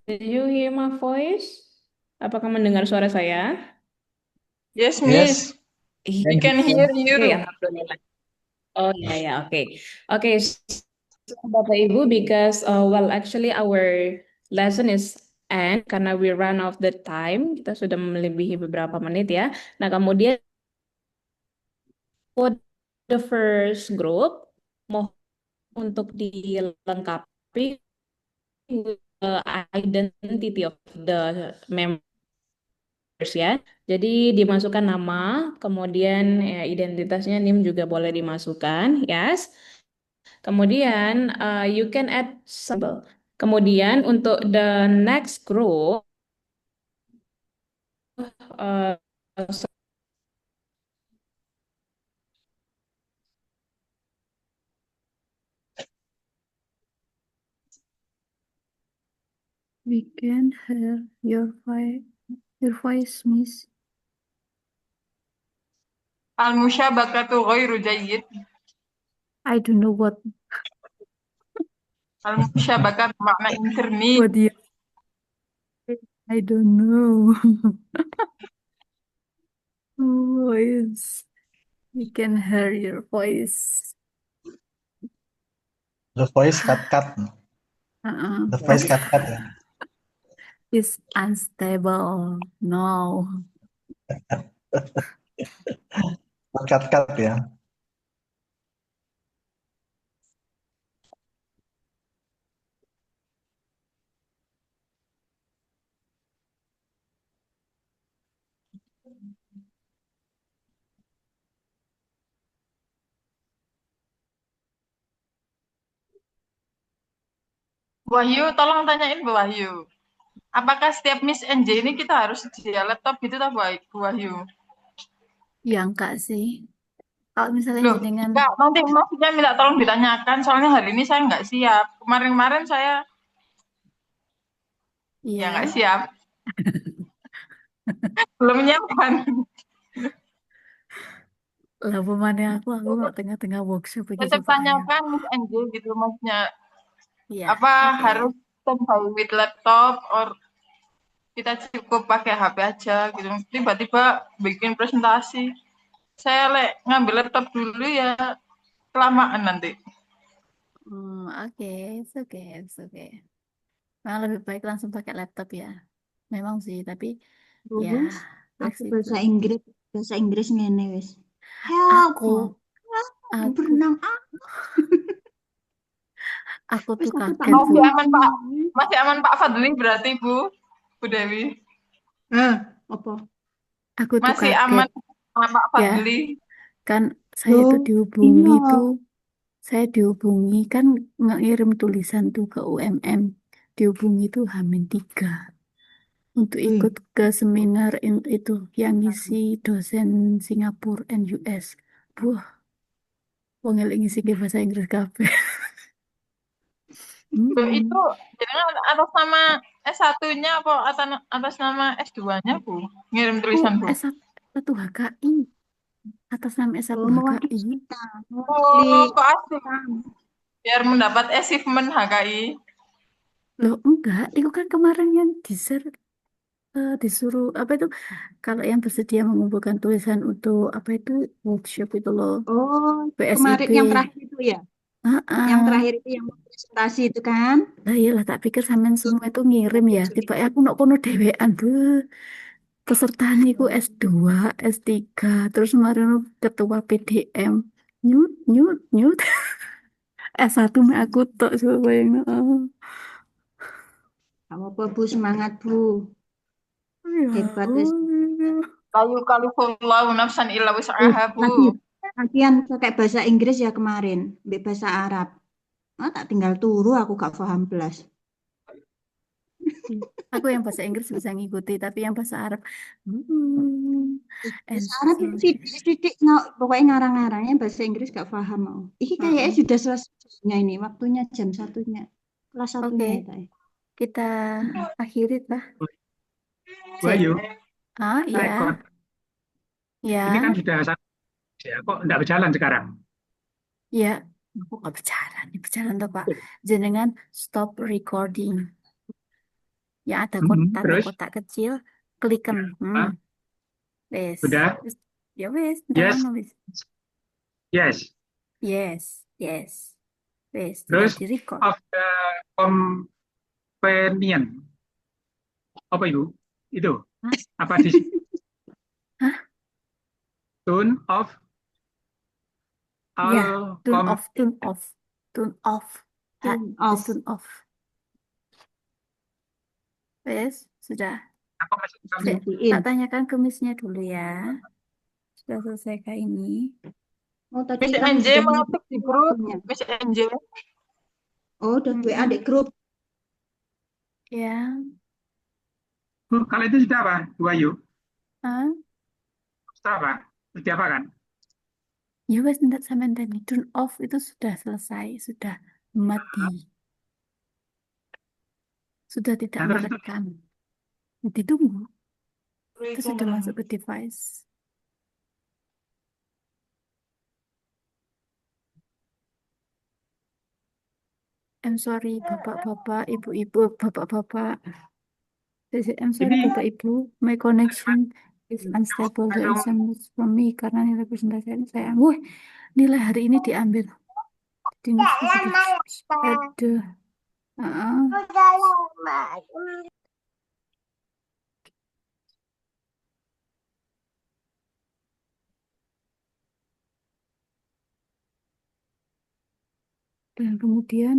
Did you hear my voice? Apakah mendengar suara saya? Yes, Yes. Miss. We Iya. can hear you. Oke, alhamdulillah. Oh ya ya, oke. Oke, so, Bapak Ibu, because well actually our lesson is end karena we run out the time, kita sudah melebihi beberapa menit ya. Nah, kemudian for the first group mohon untuk dilengkapi identity of the members ya. Jadi dimasukkan nama, kemudian ya, identitasnya NIM juga boleh dimasukkan, yes. Kemudian you can add symbol. Kemudian untuk the next group uh, We can hear your voice, Miss. Al-mushabakatu ghairu jayyid. I don't know what Al-mushabakat makna intermit. what you. I don't know. Voice. We can hear your voice. The voice cut. The voice cut. It's unstable. No. Cut ya. Wahyu, tolong tanyain Bu Wahyu. Apakah setiap Miss NJ ini kita harus sedia laptop gitu tak Bu Wahyu? Ya enggak sih. Kalau misalnya Loh, jenengan enggak, nanti maksudnya minta tolong ditanyakan, soalnya hari ini saya nggak siap. Kemarin-kemarin saya ya nggak ya siap. Belum menyiapkan. lah pemane aku nggak tengah-tengah workshop iki Tetap coba ayo. tanyakan Miss NJ gitu maksudnya. Ya, Apa oke. harus standby with laptop or kita cukup pakai HP aja gitu. Tiba-tiba bikin presentasi. Saya ngambil laptop dulu ya kelamaan nanti. Oke, it's okay, it's okay. Memang lebih baik langsung pakai laptop ya. Memang sih, tapi ya Terus aku fleksibel. bahasa Inggris ngene wis. Help. Aku Berenang aku wis tuh aku tak kaget Masih Bu. aman Pak. Masih aman Pak Fadli berarti Bu Dewi. apa? Aku tuh Masih kaget aman Pak ya. Fadli. Kan saya tuh Loh, dihubungi iya. tuh. Saya dihubungi kan ngirim tulisan tuh ke UMM. Dihubungi tuh H-3 untuk ikut ke seminar itu yang ngisi dosen Singapura and US. Wah, wong elek ngisi ke bahasa Inggris kabeh. Loh, Mm-mm. itu jenengan atas nama S1-nya apa atas nama S2-nya, Bu? Ngirim Oh, tulisan, Bu. S1 HKI. Atas nama S1 Oh, mewakili HKI. kita, Oh, mewakili kok asik. Biar mendapat achievement HKI. Loh, enggak. Itu kan kemarin yang disuruh, apa itu, kalau yang bersedia mengumpulkan tulisan untuk, apa itu, workshop itu loh. Oh, PSIB. kemarin yang terakhir itu ya. Yang Ah, terakhir itu yang mau presentasi itu kan. Lah iyalah, tak pikir sampean semua itu ngirim ya. Tiba aku nak kono dewean, Bu. Pesertaan iku S2, S3, terus kemarin ketua PDM. Nyut, nyut, nyut. S1 mek aku tok coba yang Kamu apa, Bu, semangat, Bu. Ya Hebat wis. Allah. La yukallifullahu nafsan illa wus'aha, Bu. Latihan pakai bahasa Inggris ya kemarin, mbek bahasa Arab. Ah, tak tinggal turu aku gak paham belas. Aku yang bahasa Inggris bisa ngikuti, tapi yang bahasa Arab, hmm, and Bahasa Arab itu sorry. sidik pokoknya ngarang-ngarangnya bahasa Inggris gak paham mau. Ini kayaknya sudah selesai ini waktunya jam satunya. Kelas satunya Oke, itu. kita akhiri lah. Bu Ayu, Ah, saya ya, ikut. ya, Ini kan sudah satu, ya, kok enggak berjalan sekarang? ya. Aku nggak berjalan, ini berjalan tuh Pak. Jenengan stop recording. Yang ada tanda Terus, kotak kecil, kliken. ah, Wes, sudah? ya wes, Yes, ndak wes. yes. Yes, yes, wes, sudah Terus, di record. of the companion. Apa Ibu? Itu. Hah? Apa di Hah? tune of Ya, all tune off, tune off, tune off, Tune the off. tune off. Wes, sudah. Apa masih Dek, Matiin. tak tanyakan ke Miss-nya dulu ya. Sudah selesai kah ini? Oh, tadi Miss kamu NJ sudah mengetik di grup. waktunya. Miss NJ. Oh, udah WA di grup. Ya. Bu, kalau itu sudah apa? Bu Ayu? Hah? Sudah apa? Sudah apa kan? Ya wes, tidak sampai tadi. Turn off itu sudah selesai, sudah mati. Sudah tidak Nah, terus itu merekam. Ditunggu. Itu sudah masuk ke device. I'm sorry, bapak-bapak, ibu-ibu, bapak-bapak. I'm sorry, ini bapak-ibu. My connection is unstable. There is langsung some news from me karena nilai presentasi saya. Wih, nilai hari ini diambil. Aduh. Dan kemudian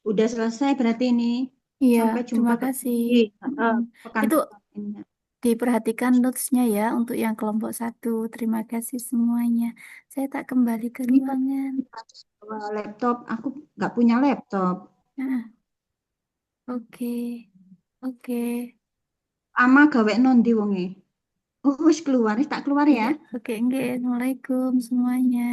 Udah selesai berarti ini. iya, Sampai jumpa terima kasih. di pekan Itu depan. diperhatikan notes-nya ya untuk yang kelompok 1. Terima kasih semuanya. Saya tak kembali ke Ini ruangan. bawa laptop, aku nggak punya laptop. Nah, oke. Oke. Ama gawe nondi wonge. Oh, wis keluar, tak keluar ya. Oke, enggak. Assalamualaikum semuanya.